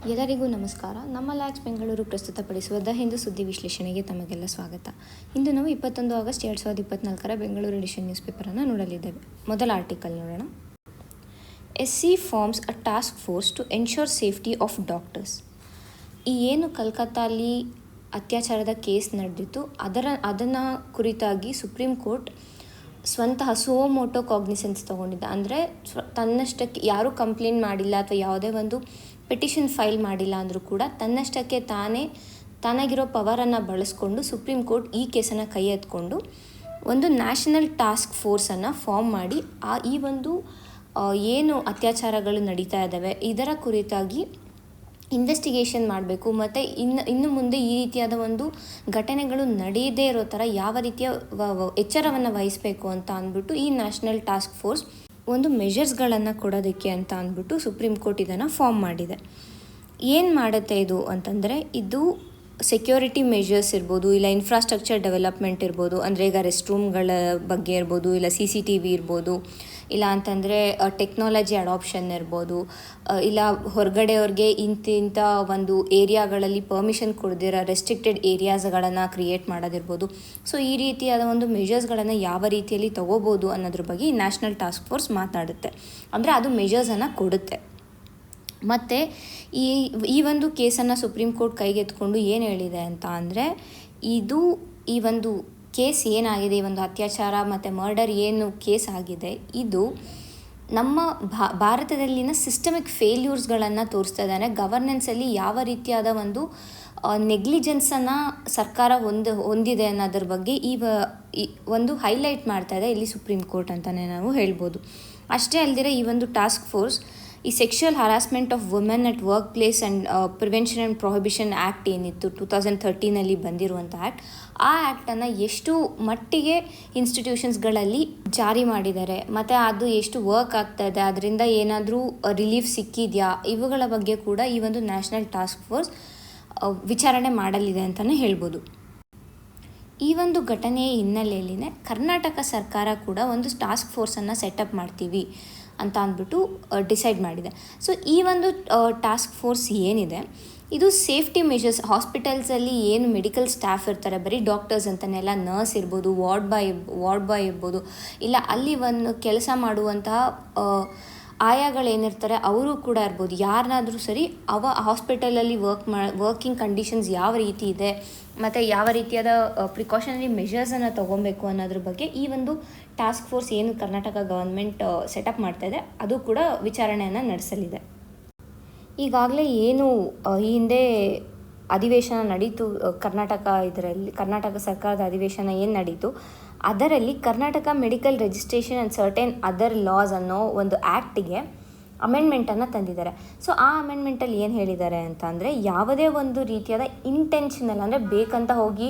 ಎಲ್ಲರಿಗೂ ನಮಸ್ಕಾರ. ನಮ್ಮ ಲ್ಯಾಕ್ಸ್ ಬೆಂಗಳೂರು ಪ್ರಸ್ತುತಪಡಿಸುವ ದ ಹಿಂದೂ ಸುದ್ದಿ ವಿಶ್ಲೇಷಣೆಗೆ ತಮಗೆಲ್ಲ ಸ್ವಾಗತ. ಇಂದು ನಾವು 21 ಆಗಸ್ಟ್ 2024 ಬೆಂಗಳೂರು ಎಡಿಷನ್ ನ್ಯೂಸ್ ಪೇಪರನ್ನು ನೋಡಲಿದ್ದೇವೆ. ಮೊದಲ ಆರ್ಟಿಕಲ್ ನೋಡೋಣ. SC forms a task force to ensure safety of doctors. ಈ ಏನು ಕಲ್ಕತ್ತಾಲಿ ಅತ್ಯಾಚಾರದ ಕೇಸ್ ನಡೆದಿತ್ತು ಅದನ್ನು ಕುರಿತಾಗಿ ಸುಪ್ರೀಂ ಕೋರ್ಟ್ ಸ್ವಂತಹ ಸುವೋಮೋಟೋ ಕಾಗ್ನಿಸೆನ್ಸ್ ತೊಗೊಂಡಿದ್ದ. ಅಂದರೆ ತನ್ನಷ್ಟಕ್ಕೆ ಯಾರೂ ಕಂಪ್ಲೇಂಟ್ ಮಾಡಿಲ್ಲ ಅಥವಾ ಯಾವುದೇ ಒಂದು ಪಿಟಿಷನ್ ಫೈಲ್ ಮಾಡಿಲ್ಲ ಅಂದರೂ ಕೂಡ ತನ್ನಷ್ಟಕ್ಕೆ ತಾನಾಗಿರೋ ಪವರನ್ನು ಬಳಸ್ಕೊಂಡು ಸುಪ್ರೀಂ ಕೋರ್ಟ್ ಈ ಕೇಸನ್ನು ಕೈ ಎತ್ಕೊಂಡು ಒಂದು ನ್ಯಾಷನಲ್ ಟಾಸ್ಕ್ ಫೋರ್ಸನ್ನು ಫಾರ್ಮ್ ಮಾಡಿ ಈ ಒಂದು ಏನು ಅತ್ಯಾಚಾರಗಳು ನಡೀತಾ ಇದ್ದಾವೆ ಇದರ ಕುರಿತಾಗಿ ಇನ್ವೆಸ್ಟಿಗೇಷನ್ ಮಾಡಬೇಕು ಮತ್ತು ಇನ್ನು ಮುಂದೆ ಈ ರೀತಿಯಾದ ಒಂದು ಘಟನೆಗಳು ನಡೆಯದೇ ಇರೋ ಥರ ಯಾವ ರೀತಿಯ ಎಚ್ಚರವನ್ನು ವಹಿಸಬೇಕು ಅಂತ ಅಂದ್ಬಿಟ್ಟು ಈ ನ್ಯಾಷನಲ್ ಟಾಸ್ಕ್ ಫೋರ್ಸ್ ಒಂದು ಮೆಷರ್ಸ್ಗಳನ್ನು ಕೊಡೋದಕ್ಕೆ ಅಂತ ಅಂದ್ಬಿಟ್ಟು ಸುಪ್ರೀಂ ಕೋರ್ಟ್ ಇದನ್ನು ಫಾರ್ಮ್ ಮಾಡಿದೆ. ಏನು ಮಾಡುತ್ತೆ ಇದು ಅಂತಂದರೆ, ಇದು ಸೆಕ್ಯೂರಿಟಿ ಮೆಷರ್ಸ್ ಇರ್ಬೋದು, ಇಲ್ಲ ಇನ್ಫ್ರಾಸ್ಟ್ರಕ್ಚರ್ ಡೆವಲಪ್ಮೆಂಟ್ ಇರ್ಬೋದು, ಅಂದರೆ ಈಗ ರೆಸ್ಟ್ ರೂಮ್ಗಳ ಬಗ್ಗೆ ಇರ್ಬೋದು, ಇಲ್ಲ CCTV ಇರ್ಬೋದು, ಇಲ್ಲ ಅಂತಂದರೆ ಟೆಕ್ನಾಲಜಿ ಅಡಾಪ್ಷನ್ ಇರ್ಬೋದು, ಇಲ್ಲ ಹೊರಗಡೆಯವ್ರಿಗೆ ಇಂಥ ಒಂದು ಏರಿಯಾಗಳಲ್ಲಿ ಪರ್ಮಿಷನ್ ಕೊಡದಿರೋ ರೆಸ್ಟ್ರಿಕ್ಟೆಡ್ ಏರಿಯಾಸ್ಗಳನ್ನು ಕ್ರಿಯೇಟ್ ಮಾಡೋದಿರ್ಬೋದು. ಸೊ ಈ ರೀತಿಯಾದ ಒಂದು ಮೆಷರ್ಸ್ಗಳನ್ನು ಯಾವ ರೀತಿಯಲ್ಲಿ ತೊಗೋಬೋದು ಅನ್ನೋದ್ರ ಬಗ್ಗೆ ಈ ನ್ಯಾಷನಲ್ ಟಾಸ್ಕ್ ಫೋರ್ಸ್ ಮಾತಾಡುತ್ತೆ. ಅಂದರೆ ಅದು ಮೆಷರ್ಸನ್ನು ಕೊಡುತ್ತೆ. ಮತ್ತು ಈ ಒಂದು ಕೇಸನ್ನು ಸುಪ್ರೀಂ ಕೋರ್ಟ್ ಕೈಗೆತ್ಕೊಂಡು ಏನು ಹೇಳಿದೆ ಅಂತ ಅಂದರೆ, ಈ ಒಂದು ಕೇಸ್ ಏನಾಗಿದೆ, ಈ ಒಂದು ಅತ್ಯಾಚಾರ ಮತ್ತು ಮರ್ಡರ್ ಏನು ಕೇಸ್ ಆಗಿದೆ, ಇದು ನಮ್ಮ ಭಾರತದಲ್ಲಿನ ಸಿಸ್ಟಮಿಕ್ ಫೇಲ್ಯೂರ್ಸ್ಗಳನ್ನು ತೋರಿಸ್ತಾ ಇದ್ದಾನೆ. ಗವರ್ನೆನ್ಸಲ್ಲಿ ಯಾವ ರೀತಿಯಾದ ಒಂದು ನೆಗ್ಲಿಜೆನ್ಸನ್ನು ಸರ್ಕಾರ ಹೊಂದಿದೆ ಅನ್ನೋದ್ರ ಬಗ್ಗೆ ಒಂದು ಹೈಲೈಟ್ ಮಾಡ್ತಾ ಇದೆ ಇಲ್ಲಿ ಸುಪ್ರೀಂ ಕೋರ್ಟ್ ಅಂತಲೇ ನಾವು ಹೇಳ್ಬೋದು. ಅಷ್ಟೇ ಅಲ್ಲದೆ ಈ ಒಂದು ಟಾಸ್ಕ್ ಫೋರ್ಸ್ ಈ sexual harassment of women at work place and prevention and prohibition act ಏನಿತ್ತು 2013 ಬಂದಿರುವಂಥ ಆ್ಯಕ್ಟ್, ಆ ಆ್ಯಕ್ಟನ್ನು ಎಷ್ಟು ಮಟ್ಟಿಗೆ ಇನ್ಸ್ಟಿಟ್ಯೂಷನ್ಸ್ಗಳಲ್ಲಿ ಜಾರಿ ಮಾಡಿದ್ದಾರೆ ಮತ್ತು ಅದು ಎಷ್ಟು ವರ್ಕ್ ಆಗ್ತಾ ಇದೆ, ಅದರಿಂದ ಏನಾದರೂ ರಿಲೀಫ್ ಸಿಕ್ಕಿದೆಯಾ, ಇವುಗಳ ಬಗ್ಗೆ ಕೂಡ ಈ ಒಂದು ನ್ಯಾಷನಲ್ ಟಾಸ್ಕ್ ಫೋರ್ಸ್ ವಿಚಾರಣೆ ಮಾಡಲಿದೆ ಅಂತಲೇ ಹೇಳ್ಬೋದು. ಈ ಒಂದು ಘಟನೆಯ ಹಿನ್ನೆಲೆಯಲ್ಲಿನೇ ಕರ್ನಾಟಕ ಸರ್ಕಾರ ಕೂಡ ಒಂದು ಟಾಸ್ಕ್ ಫೋರ್ಸನ್ನು ಸೆಟಪ್ ಮಾಡ್ತೀವಿ ಅಂತ ಅಂದ್ಬಿಟ್ಟು ಡಿಸೈಡ್ ಮಾಡಿದೆ. ಸೊ ಈ ಒಂದು ಟಾಸ್ಕ್ ಫೋರ್ಸ್ ಏನಿದೆ, ಇದು ಸೇಫ್ಟಿ ಮೆಷರ್ಸ್, ಹಾಸ್ಪಿಟಲ್ಸಲ್ಲಿ ಏನು ಮೆಡಿಕಲ್ ಸ್ಟಾಫ್ ಇರ್ತಾರೆ, ಬರೀ ಡಾಕ್ಟರ್ಸ್ ಅಂತನೆಲ್ಲ, ನರ್ಸ್ ಇರ್ಬೋದು, ವಾರ್ಡ್ ಬಾಯ್ ಇರ್ಬೋದು, ಇಲ್ಲ ಅಲ್ಲಿ ಒಂದು ಕೆಲಸ ಮಾಡುವಂತಹ ಆಯಾಗಳೇನಿರ್ತಾರೆ ಅವರು ಕೂಡ ಇರ್ಬೋದು, ಯಾರನ್ನಾದರೂ ಸರಿ, ಹಾಸ್ಪಿಟಲಲ್ಲಿ ವರ್ಕಿಂಗ್ ಕಂಡೀಷನ್ಸ್ ಯಾವ ರೀತಿ ಇದೆ ಮತ್ತು ಯಾವ ರೀತಿಯಾದ ಪ್ರಿಕಾಷನರಿ ಮೆಷರ್ಸನ್ನು ತೊಗೊಬೇಕು ಅನ್ನೋದ್ರ ಬಗ್ಗೆ ಈ ಒಂದು ಟಾಸ್ಕ್ ಫೋರ್ಸ್ ಏನು ಕರ್ನಾಟಕ ಗವರ್ಮೆಂಟ್ ಸೆಟಪ್ ಮಾಡ್ತಾಯಿದೆ ಅದು ಕೂಡ ವಿಚಾರಣೆಯನ್ನು ನಡೆಸಲಿದೆ. ಈಗಾಗಲೇ ಏನು ಈ ಹಿಂದೆ ಅಧಿವೇಶನ ನಡೀತು, ಕರ್ನಾಟಕ ಸರ್ಕಾರದ ಅಧಿವೇಶನ ಏನು ನಡೀತು ಅದರಲ್ಲಿ Karnataka medical registration and certain other loss ಅನ್ನೋ ಒಂದು ಆ್ಯಕ್ಟಿಗೆ ಅಮೆಂಡ್ಮೆಂಟನ್ನು ತಂದಿದ್ದಾರೆ. ಸೊ ಆ ಅಮೆಂಡ್ಮೆಂಟಲ್ಲಿ ಏನು ಹೇಳಿದ್ದಾರೆ ಅಂತ ಅಂದರೆ, ಯಾವುದೇ ಒಂದು ರೀತಿಯಾದ ಇಂಟೆನ್ಷನಲ್, ಅಂದರೆ ಬೇಕಂತ ಹೋಗಿ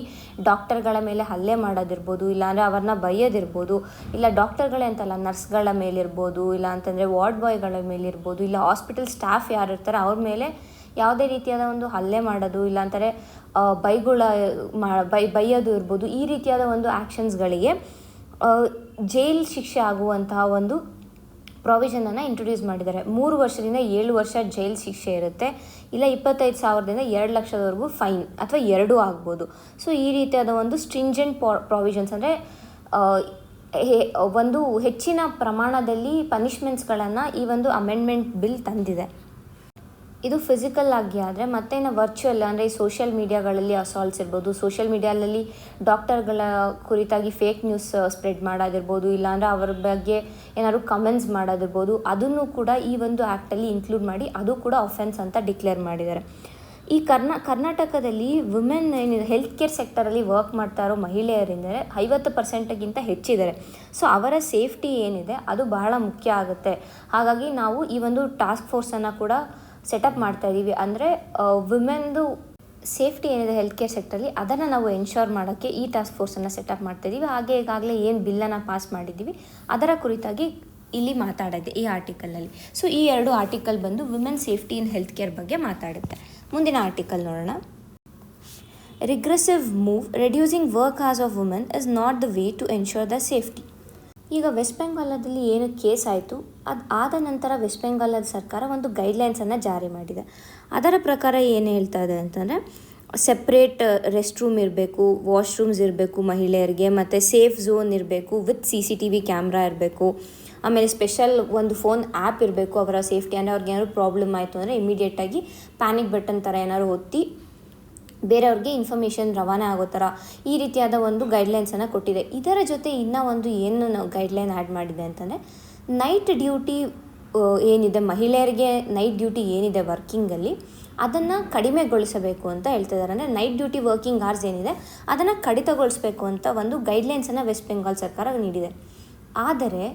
ಡಾಕ್ಟರ್ಗಳ ಮೇಲೆ ಹಲ್ಲೆ ಮಾಡೋದಿರ್ಬೋದು, ಇಲ್ಲಾಂದರೆ ಅವ್ರನ್ನ ಬೈಯೋದಿರ್ಬೋದು, ಇಲ್ಲ ಡಾಕ್ಟರ್ಗಳೇ ಅಂತಲ್ಲ ನರ್ಸ್ಗಳ ಮೇಲಿರ್ಬೋದು, ಇಲ್ಲ ಅಂತಂದರೆ ವಾರ್ಡ್ ಬಾಯ್ಗಳ ಮೇಲಿರ್ಬೋದು, ಇಲ್ಲ ಹಾಸ್ಪಿಟಲ್ ಸ್ಟಾಫ್ ಯಾರು ಇರ್ತಾರೆ ಅವ್ರ ಮೇಲೆ ಯಾವುದೇ ರೀತಿಯಾದ ಒಂದು ಹಲ್ಲೆ ಮಾಡೋದು, ಇಲ್ಲಾಂದರೆ ಬೈಯೋದು ಇರ್ಬೋದು, ಈ ರೀತಿಯಾದ ಒಂದು ಆ್ಯಕ್ಷನ್ಸ್ಗಳಿಗೆ ಜೈಲ್ ಶಿಕ್ಷೆ ಆಗುವಂತಹ ಒಂದು ಪ್ರಾವಿಷನನ್ನು ಇಂಟ್ರೊಡ್ಯೂಸ್ ಮಾಡಿದ್ದಾರೆ. 3 ವರ್ಷದಿಂದ 7 ವರ್ಷ ಜೈಲ್ ಶಿಕ್ಷೆ ಇರುತ್ತೆ, ಇಲ್ಲ 25,000ದಿಂದ 2 ಲಕ್ಷದವರೆಗೂ ಫೈನ್ ಅಥವಾ 2 ಆಗ್ಬೋದು. ಸೊ ಈ ರೀತಿಯಾದ ಒಂದು ಸ್ಟ್ರಿಂಜೆಂಟ್ ಪ್ರಾವಿಷನ್ಸ್, ಅಂದರೆ ಒಂದು ಹೆಚ್ಚಿನ ಪ್ರಮಾಣದಲ್ಲಿ ಪನಿಷ್ಮೆಂಟ್ಸ್ಗಳನ್ನು ಈ ಒಂದು ಅಮೆಂಡ್ಮೆಂಟ್ ಬಿಲ್ ತಂದಿದೆ. ಇದು ಫಿಸಿಕಲ್ ಆಗಿ ಆದರೆ, ಮತ್ತೆ ವರ್ಚುವಲ್, ಅಂದರೆ ಈ ಸೋಷಿಯಲ್ ಮೀಡಿಯಾಗಳಲ್ಲಿ ಅಸಾಲ್ಟ್ಸ್ ಇರ್ಬೋದು, ಸೋಷಿಯಲ್ ಮೀಡಿಯಾದಲ್ಲಿ ಡಾಕ್ಟರ್ಗಳ ಕುರಿತಾಗಿ ಫೇಕ್ ನ್ಯೂಸ್ ಸ್ಪ್ರೆಡ್ ಮಾಡೋದಿರ್ಬೋದು, ಇಲ್ಲಾಂದರೆ ಅವ್ರ ಬಗ್ಗೆ ಏನಾದ್ರು ಕಮೆಂಟ್ಸ್ ಮಾಡೋದಿರ್ಬೋದು, ಅದನ್ನು ಕೂಡ ಈ ಒಂದು ಆ್ಯಕ್ಟಲ್ಲಿ ಇನ್ಕ್ಲೂಡ್ ಮಾಡಿ ಅದು ಕೂಡ ಅಫೆನ್ಸ್ ಅಂತ ಡಿಕ್ಲೇರ್ ಮಾಡಿದ್ದಾರೆ. ಈ ಕರ್ನಾಟಕದಲ್ಲಿ ವುಮೆನ್ ಏನಿದೆ ಹೆಲ್ತ್ ಕೇರ್ ಸೆಕ್ಟರಲ್ಲಿ ವರ್ಕ್ ಮಾಡ್ತಾ ಇರೋ ಮಹಿಳೆಯರಿಂದರೆ 50%ಗಿಂತ ಹೆಚ್ಚಿದ್ದಾರೆ. ಸೊ ಅವರ ಸೇಫ್ಟಿ ಏನಿದೆ ಅದು ಬಹಳ ಮುಖ್ಯ ಆಗುತ್ತೆ. ಹಾಗಾಗಿ ನಾವು ಈ ಒಂದು ಟಾಸ್ಕ್ ಫೋರ್ಸನ್ನು ಕೂಡ ಸೆಟಪ್ ಮಾಡ್ತಾ ಇದ್ದೀವಿ. ಅಂದರೆ ವುಮೆನ್ದು ಸೇಫ್ಟಿ ಏನಿದೆ ಹೆಲ್ತ್ ಕೇರ್ ಸೆಕ್ಟರಲ್ಲಿ ಅದನ್ನು ನಾವು ಎನ್ಶೋರ್ ಮಾಡೋಕ್ಕೆ ಈ ಟಾಸ್ಕ್ ಫೋರ್ಸನ್ನು ಸೆಟಪ್ ಮಾಡ್ತಾಯಿದ್ದೀವಿ. ಹಾಗೆ ಈಗಾಗಲೇ ಏನು ಬಿಲ್ಲನ್ನು ಪಾಸ್ ಮಾಡಿದ್ದೀವಿ ಅದರ ಕುರಿತಾಗಿ ಇಲ್ಲಿ ಮಾತಾಡಿದೆ ಈ ಆರ್ಟಿಕಲಲ್ಲಿ. ಸೊ ಈ 2 ಆರ್ಟಿಕಲ್ ಬಂದು women safety in health care ಬಗ್ಗೆ ಮಾತಾಡುತ್ತೆ. ಮುಂದಿನ ಆರ್ಟಿಕಲ್ ನೋಡೋಣ. Regressive move reducing work hours of women is not the way to ensure the safety. ಈಗ ವೆಸ್ಟ್ ಬೆಂಗಾಲದಲ್ಲಿ ಏನು ಕೇಸ್ ಆಯಿತು, ಅದು ಆದ ನಂತರ ವೆಸ್ಟ್ ಬೆಂಗಾಲದ ಸರ್ಕಾರ ಒಂದು ಗೈಡ್ಲೈನ್ಸನ್ನು ಜಾರಿ ಮಾಡಿದೆ. ಅದರ ಪ್ರಕಾರ ಏನು ಹೇಳ್ತಾ ಇದೆ ಅಂತಂದರೆ, ಸೆಪ್ರೇಟ್ ರೆಸ್ಟ್ ರೂಮ್ ಇರಬೇಕು, ವಾಶ್ರೂಮ್ಸ್ ಇರಬೇಕು ಮಹಿಳೆಯರಿಗೆ, ಮತ್ತು ಸೇಫ್ ಝೋನ್ ಇರಬೇಕು ವಿತ್ CCTV ಕ್ಯಾಮ್ರಾ ಇರಬೇಕು. ಆಮೇಲೆ ಸ್ಪೆಷಲ್ ಒಂದು ಫೋನ್ ಆ್ಯಪ್ ಇರಬೇಕು ಅವರ ಸೇಫ್ಟಿ. ಅಂದರೆ ಅವ್ರಿಗೆ ಏನಾದ್ರು ಪ್ರಾಬ್ಲಮ್ ಆಯಿತು ಅಂದರೆ ಇಮಿಡಿಯೇಟಾಗಿ ಪ್ಯಾನಿಕ್ ಬಟನ್ ಥರ ಏನಾದ್ರು ಒತ್ತಿ ಬೇರೆಯವ್ರಿಗೆ ಇನ್ಫಾರ್ಮೇಷನ್ ರವಾನೆ ಆಗೋ ಥರ ಈ ರೀತಿಯಾದ ಒಂದು ಗೈಡ್ಲೈನ್ಸನ್ನು ಕೊಟ್ಟಿದೆ. ಇದರ ಜೊತೆ ಇನ್ನೂ ಒಂದು ಏನು ನಾವು ಗೈಡ್ಲೈನ್ ಆ್ಯಡ್ ಮಾಡಿದೆ ಅಂತಂದರೆ, ನೈಟ್ ಡ್ಯೂಟಿ ಏನಿದೆ ಮಹಿಳೆಯರಿಗೆ, ನೈಟ್ ಡ್ಯೂಟಿ ಏನಿದೆ ವರ್ಕಿಂಗಲ್ಲಿ ಅದನ್ನು ಕಡಿಮೆಗೊಳಿಸಬೇಕು ಅಂತ ಹೇಳ್ತಿದ್ದಾರೆ. ಅಂದರೆ ನೈಟ್ ಡ್ಯೂಟಿ ವರ್ಕಿಂಗ್ ಅವರ್ಸ್ ಏನಿದೆ ಅದನ್ನು ಕಡಿತಗೊಳಿಸಬೇಕು ಅಂತ ಒಂದು ಗೈಡ್ಲೈನ್ಸನ್ನು ವೆಸ್ಟ್ ಬೆಂಗಾಲ್ ಸರ್ಕಾರ ನೀಡಿದೆ. ಆದರೆ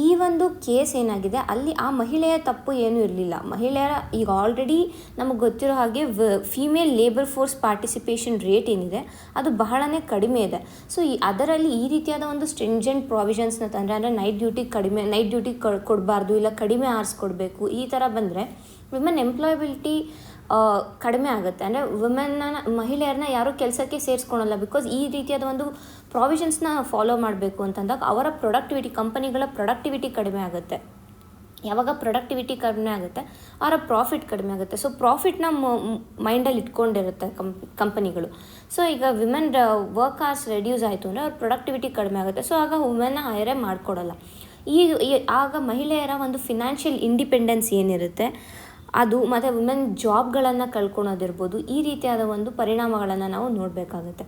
ಈ ಒಂದು ಕೇಸ್ ಏನಾಗಿದೆ, ಅಲ್ಲಿ ಆ ಮಹಿಳೆಯ ತಪ್ಪು ಏನೂ ಇರಲಿಲ್ಲ. ಮಹಿಳೆಯರ ಈಗ ಆಲ್ರೆಡಿ ನಮಗೆ ಗೊತ್ತಿರೋ ಹಾಗೆ female labour force participation rate ಏನಿದೆ ಅದು ಬಹಳನೇ ಕಡಿಮೆ ಇದೆ. ಸೊ ಅದರಲ್ಲಿ ಈ ರೀತಿಯಾದ ಒಂದು ಸ್ಟ್ರಿಂಜೆಂಟ್ ಪ್ರಾವಿಷನ್ಸ್ನ ತಂದರೆ, ಅಂದರೆ ನೈಟ್ ಡ್ಯೂಟಿ ಕೊಡಬಾರ್ದು, ಇಲ್ಲ ಕಡಿಮೆ ಅವರ್ಸ್ ಕೊಡಬೇಕು, ಈ ಥರ ಬಂದರೆ ವಿಮೆನ್ ಎಂಪ್ಲಾಯಬಿಲಿಟಿ ಕಡಿಮೆ ಆಗುತ್ತೆ. ಅಂದರೆ ಮಹಿಳೆಯರನ್ನ ಯಾರೂ ಕೆಲಸಕ್ಕೆ ಸೇರಿಸ್ಕೊಳಲ್ಲ. ಬಿಕಾಸ್ ಈ ರೀತಿಯಾದ ಒಂದು ಪ್ರಾವಿಷನ್ಸ್ನ ಫಾಲೋ ಮಾಡಬೇಕು ಅಂತಂದಾಗ ಅವರ ಕಂಪನಿಗಳ ಪ್ರೊಡಕ್ಟಿವಿಟಿ ಕಡಿಮೆ ಆಗುತ್ತೆ. ಯಾವಾಗ ಪ್ರೊಡಕ್ಟಿವಿಟಿ ಕಡಿಮೆ ಆಗುತ್ತೆ ಅವರ ಪ್ರಾಫಿಟ್ ಕಡಿಮೆ ಆಗುತ್ತೆ. ಸೊ ಪ್ರಾಫಿಟ್ನ ಮೈಂಡಲ್ಲಿ ಇಟ್ಕೊಂಡಿರುತ್ತೆ ಕಂಪನಿಗಳು. ಸೊ ಈಗ ವಿಮೆನ್ ವರ್ಕ್ ಅವರ್ಸ್ ರೆಡ್ಯೂಸ್ ಆಯಿತು ಅಂದರೆ ಅವ್ರ ಪ್ರೊಡಕ್ಟಿವಿಟಿ ಕಡಿಮೆ ಆಗುತ್ತೆ. ಸೊ ಆಗ ವುಮೆನ್ನ ಹೈರೇ ಮಾಡಿಕೊಡಲ್ಲ. ಆಗ ಮಹಿಳೆಯರ ಒಂದು ಫಿನಾನ್ಷಿಯಲ್ ಇಂಡಿಪೆಂಡೆನ್ಸ್ ಏನಿರುತ್ತೆ ಅದು, ಮತ್ತು ವುಮೆನ್ ಜಾಬ್ಗಳನ್ನು ಕಳ್ಕೊಳೋದಿರ್ಬೋದು, ಈ ರೀತಿಯಾದ ಒಂದು ಪರಿಣಾಮಗಳನ್ನು ನಾವು ನೋಡಬೇಕಾಗುತ್ತೆ.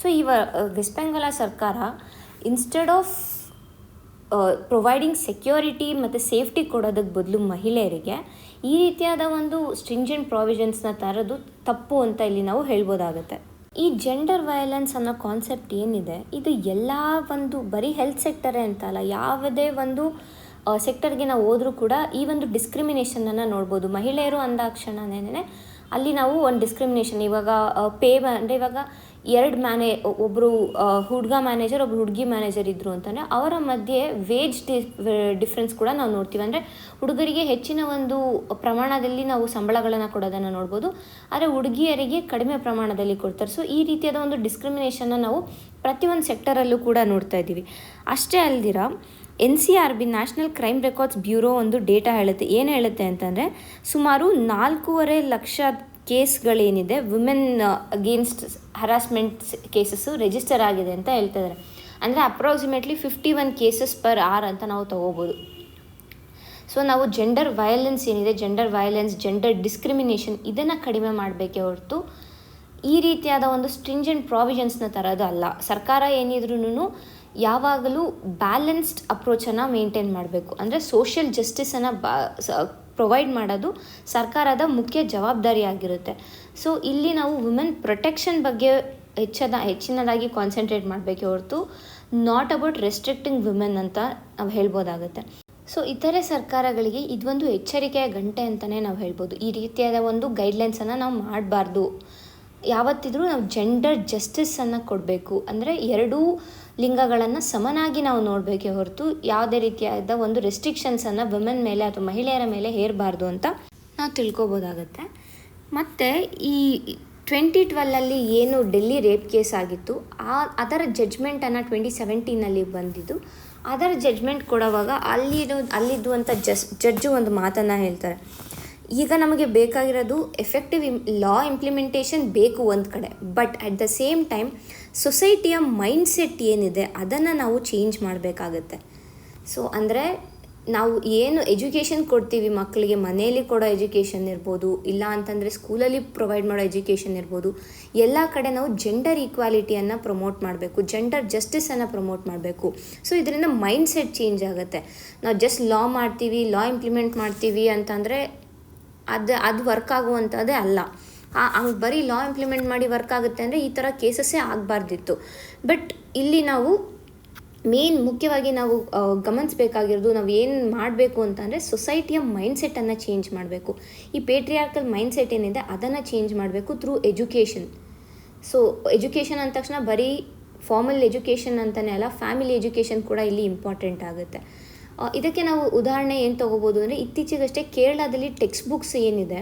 ಸೊ ವೆಸ್ಟ್ ಬೆಂಗಾಲ ಸರ್ಕಾರ ಇನ್ಸ್ಟೆಡ್ ಆಫ್ ಪ್ರೊವೈಡಿಂಗ್ ಸೆಕ್ಯೂರಿಟಿ ಮತ್ತು ಸೇಫ್ಟಿ ಕೊಡೋದಕ್ಕೆ ಬದಲು ಮಹಿಳೆಯರಿಗೆ ಈ ರೀತಿಯಾದ ಒಂದು ಸ್ಟ್ರಿಂಜೆಂಟ್ ಪ್ರಾವಿಷನ್ಸ್ನ ತರೋದು ತಪ್ಪು ಅಂತ ಇಲ್ಲಿ ನಾವು ಹೇಳ್ಬೋದಾಗುತ್ತೆ. ಈ ಜೆಂಡರ್ ವಯಲೆನ್ಸ್ ಅನ್ನೋ ಕಾನ್ಸೆಪ್ಟ್ ಏನಿದೆ ಇದು ಎಲ್ಲ ಒಂದು ಬರೀ ಹೆಲ್ತ್ ಸೆಕ್ಟರೇ ಅಂತಲ್ಲ, ಯಾವುದೇ ಒಂದು ಸೆಕ್ಟರ್ಗೆ ನಾವು ಹೋದರೂ ಕೂಡ ಈ ಒಂದು ಡಿಸ್ಕ್ರಿಮಿನೇಷನನ್ನು ನೋಡ್ಬೋದು. ಮಹಿಳೆಯರು ಅಂದಾಕ್ಷಣನೇ ಅಲ್ಲಿ ನಾವು ಒಂದು ಡಿಸ್ಕ್ರಿಮಿನೇಷನ್, ಇವಾಗ ಅಂದರೆ ಇವಾಗ ಒಬ್ಬರು ಹುಡುಗ ಮ್ಯಾನೇಜರ್, ಒಬ್ಬರು ಹುಡುಗಿ ಮ್ಯಾನೇಜರ್ ಇದ್ದರು ಅಂತಂದರೆ ಅವರ ಮಧ್ಯೆ ವೇಜ್ ಡಿಫ್ರೆನ್ಸ್ ಕೂಡ ನಾವು ನೋಡ್ತೀವಿ. ಅಂದರೆ ಹುಡುಗರಿಗೆ ಹೆಚ್ಚಿನ ಒಂದು ಪ್ರಮಾಣದಲ್ಲಿ ನಾವು ಸಂಬಳಗಳನ್ನು ಕೊಡೋದನ್ನು ನೋಡ್ಬೋದು, ಆದರೆ ಹುಡುಗಿಯರಿಗೆ ಕಡಿಮೆ ಪ್ರಮಾಣದಲ್ಲಿ ಕೊಡ್ತಾರೆ. ಸೊ ಈ ರೀತಿಯಾದ ಒಂದು ಡಿಸ್ಕ್ರಿಮಿನೇಷನ್ನ ನಾವು ಪ್ರತಿಯೊಂದು ಸೆಕ್ಟರಲ್ಲೂ ಕೂಡ ನೋಡ್ತಾ ಇದ್ದೀವಿ. ಅಷ್ಟೇ ಅಲ್ದಿರ NCRB national crime records bureau ಒಂದು ಡೇಟಾ ಏನು ಹೇಳುತ್ತೆ ಅಂತಂದರೆ, ಸುಮಾರು 4.5 ಲಕ್ಷ ಕೇಸ್ಗಳೇನಿದೆ women against harassment cases register ಆಗಿದೆ ಅಂತ ಹೇಳ್ತಿದ್ದಾರೆ. ಅಂದರೆ ಅಪ್ರಾಕ್ಸಿಮೇಟ್ಲಿ 51 ಕೇಸಸ್ ಪರ್ ಅವರ್ ಅಂತ ನಾವು ತೊಗೋಬೋದು. ಸೊ ನಾವು ಜೆಂಡರ್ ವಯಲೆನ್ಸ್ ಏನಿದೆ, ಜೆಂಡರ್ ಡಿಸ್ಕ್ರಿಮಿನೇಷನ್ ಇದನ್ನು ಕಡಿಮೆ ಮಾಡಬೇಕೇ ಹೊರತು ಈ ರೀತಿಯಾದ ಒಂದು ಸ್ಟ್ರಿಂಜೆಂಟ್ ಪ್ರಾವಿಷನ್ಸ್ನ ತರೋದು ಅಲ್ಲ. ಸರ್ಕಾರ ಏನಿದ್ರೂ ಯಾವಾಗಲೂ ಬ್ಯಾಲೆನ್ಸ್ಡ್ ಅಪ್ರೋಚನ್ನು ಮೇಂಟೈನ್ ಮಾಡಬೇಕು. ಅಂದರೆ ಸೋಷಿಯಲ್ ಜಸ್ಟಿಸನ್ನು ಪ್ರೊವೈಡ್ ಮಾಡೋದು ಸರ್ಕಾರದ ಮುಖ್ಯ ಜವಾಬ್ದಾರಿಯಾಗಿರುತ್ತೆ. ಸೊ ಇಲ್ಲಿ ನಾವು ವುಮೆನ್ ಪ್ರೊಟೆಕ್ಷನ್ ಬಗ್ಗೆ ಹೆಚ್ಚಿನದಾಗಿ ಕಾನ್ಸಂಟ್ರೇಟ್ ಮಾಡಬೇಕೇ ಹೊರತು ನಾಟ್ ಅಬೌಟ್ ರೆಸ್ಟ್ರಿಕ್ಟಿಂಗ್ ವುಮೆನ್ ಅಂತ ನಾವು ಹೇಳ್ಬೋದಾಗುತ್ತೆ. ಸೊ ಇತರೆ ಸರ್ಕಾರಗಳಿಗೆ ಇದೊಂದು ಎಚ್ಚರಿಕೆಯ ಗಂಟೆ ಅಂತಲೇ ನಾವು ಹೇಳ್ಬೋದು. ಈ ರೀತಿಯಾದ ಒಂದು ಗೈಡ್ಲೈನ್ಸನ್ನು ನಾವು ಮಾಡಬಾರ್ದು. ಯಾವತ್ತಿದ್ರೂ ನಾವು ಜೆಂಡರ್ ಜಸ್ಟಿಸನ್ನು ಕೊಡಬೇಕು. ಅಂದರೆ ಎರಡೂ ಲಿಂಗಗಳನ್ನು ಸಮನಾಗಿ ನಾವು ನೋಡಬೇಕೇ ಹೊರತು ಯಾವುದೇ ರೀತಿಯಾದ ಒಂದು ರೆಸ್ಟ್ರಿಕ್ಷನ್ಸನ್ನು ವುಮೆನ್ ಮೇಲೆ ಅಥವಾ ಮಹಿಳೆಯರ ಮೇಲೆ ಹೇರಬಾರ್ದು ಅಂತ ನಾವು ತಿಳ್ಕೊಬೋದಾಗತ್ತೆ. ಮತ್ತು ಈ 2012 ಏನು ಡೆಲ್ಲಿ ರೇಪ್ ಕೇಸ್ ಆಗಿತ್ತು ಅದರ ಜಡ್ಜ್ಮೆಂಟನ್ನು 2017 ಬಂದಿದ್ದು. ಅದರ ಜಡ್ಜ್ಮೆಂಟ್ ಕೊಡುವಾಗ ಅಲ್ಲಿದ್ದುವಂಥ ಜಡ್ಜು ಒಂದು ಮಾತನ್ನು ಹೇಳ್ತಾರೆ, ಈಗ ನಮಗೆ ಬೇಕಾಗಿರೋದು ಎಫೆಕ್ಟಿವ್ ಲಾ ಇಂಪ್ಲಿಮೆಂಟೇಷನ್ ಬೇಕು ಒಂದು ಕಡೆ, but at the same time ಸೊಸೈಟಿಯ ಮೈಂಡ್ಸೆಟ್ ಏನಿದೆ ಅದನ್ನು ನಾವು ಚೇಂಜ್ ಮಾಡಬೇಕಾಗತ್ತೆ. ಸೊ ಅಂದರೆ ನಾವು ಏನು ಎಜುಕೇಷನ್ ಕೊಡ್ತೀವಿ ಮಕ್ಕಳಿಗೆ, ಮನೆಯಲ್ಲಿ ಕೊಡೋ ಎಜುಕೇಷನ್ ಇರ್ಬೋದು, ಇಲ್ಲ ಅಂತಂದರೆ ಸ್ಕೂಲಲ್ಲಿ ಪ್ರೊವೈಡ್ ಮಾಡೋ ಎಜುಕೇಷನ್ ಇರ್ಬೋದು, ಎಲ್ಲ ಕಡೆ ನಾವು ಜೆಂಡರ್ ಈಕ್ವಾಲಿಟಿಯನ್ನು ಪ್ರಮೋಟ್ ಮಾಡಬೇಕು, ಜೆಂಡರ್ ಜಸ್ಟಿಸನ್ನು ಪ್ರಮೋಟ್ ಮಾಡಬೇಕು. ಸೊ ಇದರಿಂದ ಮೈಂಡ್ಸೆಟ್ ಚೇಂಜ್ ಆಗುತ್ತೆ. ನಾವು ಜಸ್ಟ್ ಲಾ ಇಂಪ್ಲಿಮೆಂಟ್ ಮಾಡ್ತೀವಿ ಅಂತಂದರೆ ಅದು ವರ್ಕ್ ಆಗುವಂಥದ್ದೇ ಅಲ್ಲ. ಹಂಗೆ ಬರೀ ಲಾ ಇಂಪ್ಲಿಮೆಂಟ್ ಮಾಡಿ ವರ್ಕ್ ಆಗುತ್ತೆ ಅಂದರೆ ಈ ಥರ ಕೇಸಸ್ಸೇ ಆಗಬಾರ್ದಿತ್ತು. ಬಟ್ ಇಲ್ಲಿ ನಾವು ಮುಖ್ಯವಾಗಿ ನಾವು ಗಮನಿಸಬೇಕಾಗಿರೋದು, ನಾವು ಏನು ಮಾಡಬೇಕು ಅಂತಂದರೆ ಸೊಸೈಟಿಯ ಮೈಂಡ್ಸೆಟ್ಟನ್ನು ಚೇಂಜ್ ಮಾಡಬೇಕು. ಈ ಪೇಟ್ರಿಯಾರ್ಕಲ್ ಮೈಂಡ್ಸೆಟ್ ಏನಿದೆ ಅದನ್ನು ಚೇಂಜ್ ಮಾಡಬೇಕು ಥ್ರೂ ಎಜುಕೇಷನ್. ಸೊ ಎಜುಕೇಷನ್ ಅಂದ ತಕ್ಷಣ ಬರೀ ಫಾರ್ಮಲ್ ಎಜುಕೇಷನ್ ಅಂತಲೇ ಅಲ್ಲ, ಫ್ಯಾಮಿಲಿ ಎಜುಕೇಷನ್ ಕೂಡ ಇಲ್ಲಿ ಇಂಪಾರ್ಟೆಂಟ್ ಆಗುತ್ತೆ. ಇದಕ್ಕೆ ನಾವು ಉದಾಹರಣೆ ಏನು ತೊಗೋಬೋದು ಅಂದರೆ, ಇತ್ತೀಚೆಗಷ್ಟೇ ಕೇರಳದಲ್ಲಿ ಟೆಕ್ಸ್ಟ್ ಬುಕ್ಸ್ ಏನಿದೆ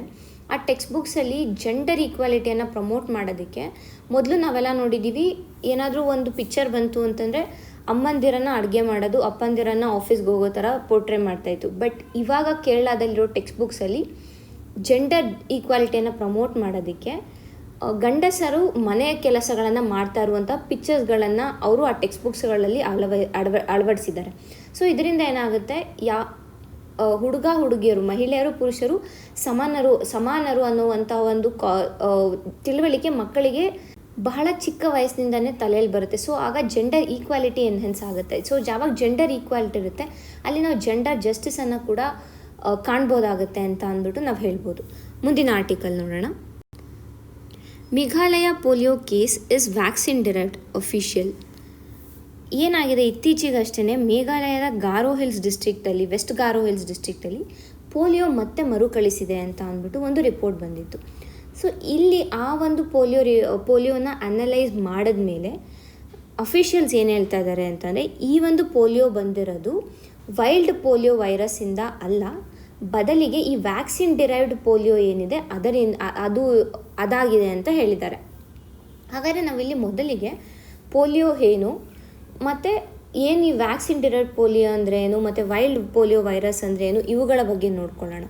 ಆ ಟೆಕ್ಸ್ಟ್ ಬುಕ್ಸಲ್ಲಿ ಜೆಂಡರ್ ಈಕ್ವಾಲಿಟಿಯನ್ನು ಪ್ರಮೋಟ್ ಮಾಡೋದಕ್ಕೆ ಮೊದಲು ನಾವೆಲ್ಲ ನೋಡಿದ್ದೀವಿ, ಏನಾದರೂ ಒಂದು ಪಿಕ್ಚರ್ ಬಂತು ಅಂತಂದರೆ ಅಮ್ಮಂದಿರನ್ನು ಅಡುಗೆ ಮಾಡೋದು, ಅಪ್ಪಂದಿರನ್ನು ಆಫೀಸ್ಗೆ ಹೋಗೋ ಥರ ಪೋರ್ಟ್ರೇ ಮಾಡ್ತಾಯಿತ್ತು. ಬಟ್ ಇವಾಗ ಕೇರಳದಲ್ಲಿರೋ ಟೆಕ್ಸ್ಟ್ ಬುಕ್ಸಲ್ಲಿ ಜೆಂಡರ್ ಈಕ್ವಾಲಿಟಿಯನ್ನು ಪ್ರಮೋಟ್ ಮಾಡೋದಕ್ಕೆ ಗಂಡಸರು ಮನೆಯ ಕೆಲಸಗಳನ್ನು ಮಾಡ್ತಾ ಇರುವಂಥ ಪಿಕ್ಚರ್ಸ್ಗಳನ್ನು ಅವರು ಆ ಟೆಕ್ಸ್ಟ್ ಬುಕ್ಸ್ಗಳಲ್ಲಿ ಅಳವಡಿಸಿದ್ದಾರೆ. ಸೊ ಇದರಿಂದ ಏನಾಗುತ್ತೆ, ಹುಡುಗ ಹುಡುಗಿಯರು, ಮಹಿಳೆಯರು ಪುರುಷರು ಸಮಾನರು ಅನ್ನುವಂಥ ಒಂದು ತಿಳುವಳಿಕೆ ಮಕ್ಕಳಿಗೆ ಬಹಳ ಚಿಕ್ಕ ವಯಸ್ಸಿನಿಂದನೇ ತಲೆಯಲ್ಲಿ ಬರುತ್ತೆ. ಸೊ ಆಗ ಜೆಂಡರ್ ಈಕ್ವಾಲಿಟಿ ಎನ್ಹೆನ್ಸ್ ಆಗುತ್ತೆ. ಸೊ ಯಾವಾಗ ಜೆಂಡರ್ ಈಕ್ವಾಲಿಟಿ ಇರುತ್ತೆ ಅಲ್ಲಿ ನಾವು ಜೆಂಡರ್ ಜಸ್ಟಿಸನ್ನು ಕೂಡ ಕಾಣ್ಬೋದಾಗುತ್ತೆ ಅಂತ ಅಂದ್ಬಿಟ್ಟು ನಾವು ಹೇಳ್ಬೋದು. ಮುಂದಿನ ಆರ್ಟಿಕಲ್ ನೋಡೋಣ. Meghalaya polio case is vaccine derived official. ಏನಾಗಿದೆ, ಇತ್ತೀಚೆಗಷ್ಟೇ ಮೇಘಾಲಯದ ಗಾರೋ ಹಿಲ್ಸ್ ಡಿಸ್ಟ್ರಿಕ್ಟಲ್ಲಿ, ವೆಸ್ಟ್ ಗಾರೋ ಹಿಲ್ಸ್ ಡಿಸ್ಟ್ರಿಕ್ಟಲ್ಲಿ ಪೋಲಿಯೋ ಮತ್ತೆ ಮರುಕಳಿಸಿದೆ ಅಂತ ಅಂದ್ಬಿಟ್ಟು ಒಂದು ರಿಪೋರ್ಟ್ ಬಂದಿತ್ತು. ಸೊ ಇಲ್ಲಿ ಆ ಒಂದು ಪೋಲಿಯೋನ ಅನಲೈಸ್ ಮಾಡಿದ ಮೇಲೆ ಅಫಿಷಿಯಲ್ಸ್ ಏನು ಹೇಳ್ತಾ ಇದ್ದಾರೆ ಅಂತಂದರೆ, ಈ ಒಂದು ಪೋಲಿಯೋ ಬಂದಿರೋದು ವೈಲ್ಡ್ ಪೋಲಿಯೋ ವೈರಸ್ಸಿಂದ ಅಲ್ಲ, ಬದಲಿಗೆ ಈ ವ್ಯಾಕ್ಸಿನ್ ಡಿರೈವ್ಡ್ ಪೋಲಿಯೋ ಏನಿದೆ ಅದಾಗಿದೆ ಅಂತ ಹೇಳಿದ್ದಾರೆ. ಹಾಗಾದರೆ ನಾವಿಲ್ಲಿ ಮೊದಲಿಗೆ ಪೋಲಿಯೋ ಏನು ಮತ್ತು ಏನು ಈ ವ್ಯಾಕ್ಸಿನ್ ಡಿರೈವ್ಡ್ ಪೋಲಿಯೋ ಅಂದರೆ ಏನು ಮತ್ತು ವೈಲ್ಡ್ ಪೋಲಿಯೋ ವೈರಸ್ ಅಂದರೆ ಏನು, ಇವುಗಳ ಬಗ್ಗೆ ನೋಡ್ಕೊಳ್ಳೋಣ.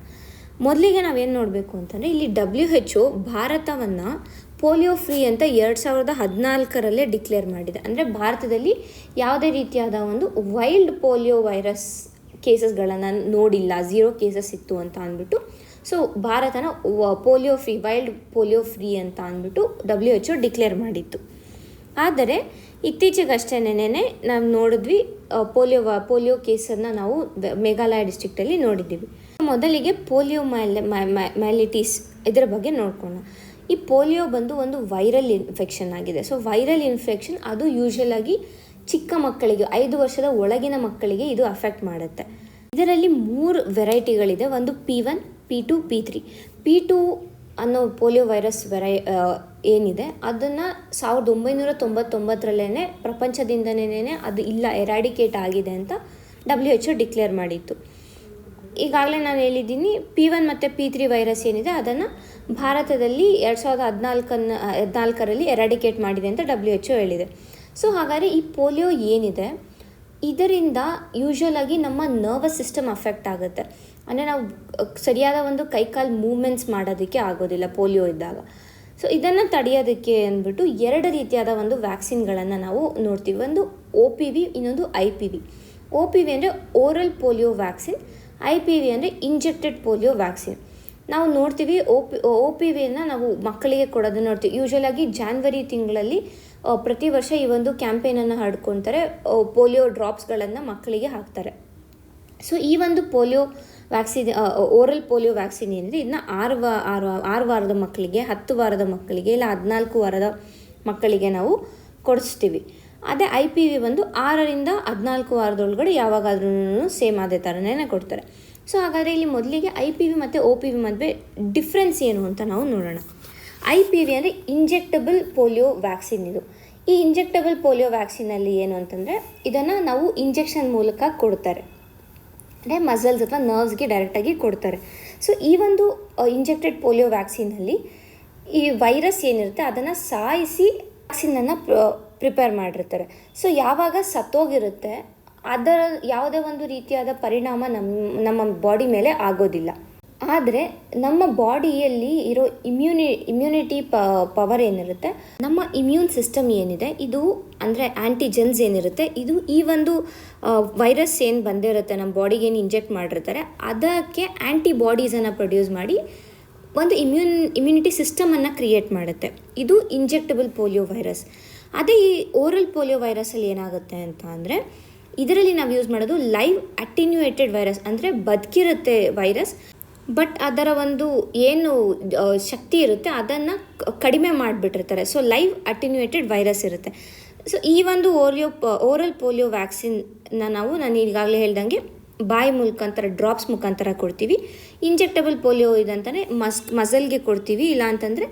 ಮೊದಲಿಗೆ ನಾವೇನು ನೋಡಬೇಕು ಅಂತಂದರೆ, ಇಲ್ಲಿ WHO ಭಾರತವನ್ನು ಪೋಲಿಯೋ ಫ್ರೀ ಅಂತ 2014 ಡಿಕ್ಲೇರ್ ಮಾಡಿದೆ. ಅಂದರೆ ಭಾರತದಲ್ಲಿ ಯಾವುದೇ ರೀತಿಯಾದ ಒಂದು ವೈಲ್ಡ್ ಪೋಲಿಯೋ ವೈರಸ್ ಕೇಸಸ್ಗಳನ್ನು ನೋಡಿಲ್ಲ, 0 ಕೇಸಸ್ ಇತ್ತು ಅಂತ ಅಂದ್ಬಿಟ್ಟು. ಸೊ ಭಾರತನ polio free, wild polio free ಅಂತ ಅಂದ್ಬಿಟ್ಟು WHO ಡಿಕ್ಲೇರ್ ಮಾಡಿತ್ತು. ಆದರೆ ಇತ್ತೀಚೆಗಷ್ಟೇನೆ ನಾವು ನೋಡಿದ್ವಿ, ಪೋಲಿಯೋ ಕೇಸನ್ನು ನಾವು ಮೇಘಾಲಯ ಡಿಸ್ಟ್ರಿಕ್ಟಲ್ಲಿ ನೋಡಿದ್ದೀವಿ. ಮೊದಲಿಗೆ ಪೋಲಿಯೋ ಮ್ಯಾಲಿಟೀಸ್ ಇದರ ಬಗ್ಗೆ ನೋಡ್ಕೊಳ್ಳೋಣ. ಈ ಪೋಲಿಯೋ ಬಂದು ಒಂದು ವೈರಲ್ ಇನ್ಫೆಕ್ಷನ್ ಆಗಿದೆ. ಸೊ ವೈರಲ್ ಇನ್ಫೆಕ್ಷನ್ ಅದು ಯೂಶುವಲಾಗಿ ಚಿಕ್ಕ ಮಕ್ಕಳಿಗೆ, 5 ವರ್ಷದ ಒಳಗಿನ ಮಕ್ಕಳಿಗೆ ಇದು ಅಫೆಕ್ಟ್ ಮಾಡುತ್ತೆ. ಇದರಲ್ಲಿ 3 ವೆರೈಟಿಗಳಿದೆ. ಒಂದು P1, P2, P3. P2 ಅನ್ನೋ ಪೋಲಿಯೋ ವೈರಸ್ ಏನಿದೆ ಅದನ್ನು 1999 ಪ್ರಪಂಚದಿಂದನೇ ಅದು ಇಲ್ಲ, ಎರಾಡಿಕೇಟ್ ಆಗಿದೆ ಅಂತ WHO ಡಿಕ್ಲೇರ್ ಮಾಡಿತ್ತು. ಈಗಾಗಲೇ ನಾನು ಹೇಳಿದ್ದೀನಿ, P1 ಮತ್ತು P3 ವೈರಸ್ ಏನಿದೆ ಅದನ್ನು ಭಾರತದಲ್ಲಿ 2014 ಎರಾಡಿಕೇಟ್ ಮಾಡಿದೆ ಅಂತ WHO ಹೇಳಿದೆ. ಸೊ ಹಾಗಾದರೆ ಈ ಪೋಲಿಯೋ ಏನಿದೆ ಇದರಿಂದ ಯೂಶುವಲಾಗಿ ನಮ್ಮ ನರ್ವಸ್ ಸಿಸ್ಟಮ್ ಅಫೆಕ್ಟ್ ಆಗುತ್ತೆ. ಅಂದರೆ ನಾವು ಸರಿಯಾದ ಒಂದು ಕೈಕಾಲು ಮೂವ್ಮೆಂಟ್ಸ್ ಮಾಡೋದಕ್ಕೆ ಆಗೋದಿಲ್ಲ ಪೋಲಿಯೋ ಇದ್ದಾಗ. ಸೊ ಇದನ್ನು ತಡೆಯೋದಕ್ಕೆ ಅಂದ್ಬಿಟ್ಟು 2 ರೀತಿಯಾದ ಒಂದು ವ್ಯಾಕ್ಸಿನ್ಗಳನ್ನು ನಾವು ನೋಡ್ತೀವಿ. ಒಂದು OPV, ಇನ್ನೊಂದು IPV. OPV ಅಂದರೆ ಓರಲ್ ಪೋಲಿಯೋ ವ್ಯಾಕ್ಸಿನ್, IPV ಅಂದರೆ ಇಂಜೆಕ್ಟೆಡ್ ಪೋಲಿಯೋ ವ್ಯಾಕ್ಸಿನ್. ನಾವು ನೋಡ್ತೀವಿ OPVಯನ್ನು ನಾವು ಮಕ್ಕಳಿಗೆ ಕೊಡೋದು ನೋಡ್ತೀವಿ. ಯೂಶುವಲಾಗಿ ಜಾನ್ವರಿ ತಿಂಗಳಲ್ಲಿ ಪ್ರತಿ ವರ್ಷ ಈ ಒಂದು ಕ್ಯಾಂಪೇನನ್ನು ಹಡ್ಕೊತಾರೆ, ಪೋಲಿಯೋ ಡ್ರಾಪ್ಸ್ಗಳನ್ನು ಮಕ್ಕಳಿಗೆ ಹಾಕ್ತಾರೆ. ಸೊ ಈ ಒಂದು polio vaccine, oral polio vaccine ಏನಿದೆ ಇದನ್ನ 6 ವಾರದ ಮಕ್ಕಳಿಗೆ, 10 ವಾರದ ಮಕ್ಕಳಿಗೆ, ಇಲ್ಲ 14 ವಾರದ ಮಕ್ಕಳಿಗೆ ನಾವು ಕೊಡಿಸ್ತೀವಿ. ಅದೇ IPV ಬಂದು 6ರಿಂದ 14 ವಾರದೊಳಗಡೆ ಯಾವಾಗಾದ್ರೂ ಸೇಮ್ ಅದೇ ಥರನೇ ಕೊಡ್ತಾರೆ. ಸೊ ಹಾಗಾದರೆ ಇಲ್ಲಿ ಮೊದಲಿಗೆ IPV ಮತ್ತು OPV ಮಧ್ಯೆ ಡಿಫ್ರೆನ್ಸ್ ಏನು ಅಂತ ನಾವು ನೋಡೋಣ. IPV ಅಂದರೆ ಇಂಜೆಕ್ಟಬಲ್ ಪೋಲಿಯೋ ವ್ಯಾಕ್ಸಿನ್. ಇದು ಈ ಇಂಜೆಕ್ಟಬಲ್ ಪೋಲಿಯೋ ವ್ಯಾಕ್ಸಿನಲ್ಲಿ ಏನು ಅಂತಂದರೆ, ಇದನ್ನು ನಾವು ಇಂಜೆಕ್ಷನ್ ಮೂಲಕ ಕೊಡ್ತಾರೆ, ಅಂದರೆ ಮಸಲ್ಸ್ ಅಥವಾ ನರ್ವ್ಸ್ಗೆ ಡೈರೆಕ್ಟಾಗಿ ಕೊಡ್ತಾರೆ. ಸೊ ಈ ಒಂದು ಇಂಜೆಕ್ಟೆಡ್ ಪೋಲಿಯೋ ವ್ಯಾಕ್ಸಿನಲ್ಲಿ ಈ ವೈರಸ್ ಏನಿರುತ್ತೆ ಅದನ್ನು ಸಾಯಿಸಿ ವ್ಯಾಕ್ಸಿನನ್ನು ಪ್ರಿಪೇರ್ ಮಾಡಿರ್ತಾರೆ. ಸೊ ಯಾವಾಗ ಸತ್ತೋಗಿರುತ್ತೆ ಅದರ ಯಾವುದೇ ಒಂದು ರೀತಿಯಾದ ಪರಿಣಾಮ ನಮ್ಮ ಬಾಡಿ ಮೇಲೆ ಆಗೋದಿಲ್ಲ. ಆದರೆ ನಮ್ಮ ಬಾಡಿಯಲ್ಲಿ ಇರೋ ಇಮ್ಯುನಿಟಿ ಪವರ್ ಏನಿರುತ್ತೆ, ನಮ್ಮ ಇಮ್ಯೂನ್ ಸಿಸ್ಟಮ್ ಏನಿದೆ ಇದು ಅಂದರೆ ಆ್ಯಂಟಿಜೆನ್ಸ್ ಏನಿರುತ್ತೆ, ಇದು ಈ ಒಂದು ವೈರಸ್ ಏನು ಬಂದಿರುತ್ತೆ ನಮ್ಮ ಬಾಡಿಗೆ ಏನು ಇಂಜೆಕ್ಟ್ ಮಾಡಿರ್ತಾರೆ ಅದಕ್ಕೆ ಆ್ಯಂಟಿಬಾಡೀಸನ್ನು ಪ್ರೊಡ್ಯೂಸ್ ಮಾಡಿ ಒಂದು ಇಮ್ಯುನಿಟಿ ಸಿಸ್ಟಮನ್ನು ಕ್ರಿಯೇಟ್ ಮಾಡುತ್ತೆ. ಇದು ಇಂಜೆಕ್ಟಬಲ್ ಪೋಲಿಯೋ ವೈರಸ್. ಅದೇ ಈ ಓರಲ್ ಪೋಲಿಯೋ ವೈರಸಲ್ಲಿ ಏನಾಗುತ್ತೆ ಅಂತ ಅಂದರೆ, ಇದರಲ್ಲಿ ನಾವು ಯೂಸ್ ಮಾಡೋದು ಲೈವ್ ಅಟಿನ್ಯೂಯೇಟೆಡ್ ವೈರಸ್, ಅಂದರೆ ಬದುಕಿರುತ್ತೆ ವೈರಸ್, ಬಟ್ ಅದರ ಒಂದು ಏನು ಶಕ್ತಿ ಇರುತ್ತೆ ಅದನ್ನು ಕಡಿಮೆ ಮಾಡಿಬಿಟ್ಟಿರ್ತಾರೆ. ಸೊ ಲೈವ್ ಅಟಿನ್ಯೂಯೇಟೆಡ್ ವೈರಸ್ ಇರುತ್ತೆ. ಸೊ ಈ ಒಂದು ಓರಲ್ ಪೋಲಿಯೋ ವ್ಯಾಕ್ಸಿನ್ನ ನಾನು ಈಗಾಗಲೇ ಹೇಳ್ದಂಗೆ ಬಾಯಿ ಮುಖಾಂತರ, ಡ್ರಾಪ್ಸ್ ಮುಖಾಂತರ ಕೊಡ್ತೀವಿ. ಇಂಜೆಕ್ಟಬಲ್ ಪೋಲಿಯೋ ಇದಂತಲೇ ಮಸಲ್ಗೆ ಕೊಡ್ತೀವಿ, ಇಲ್ಲ ಅಂತಂದರೆ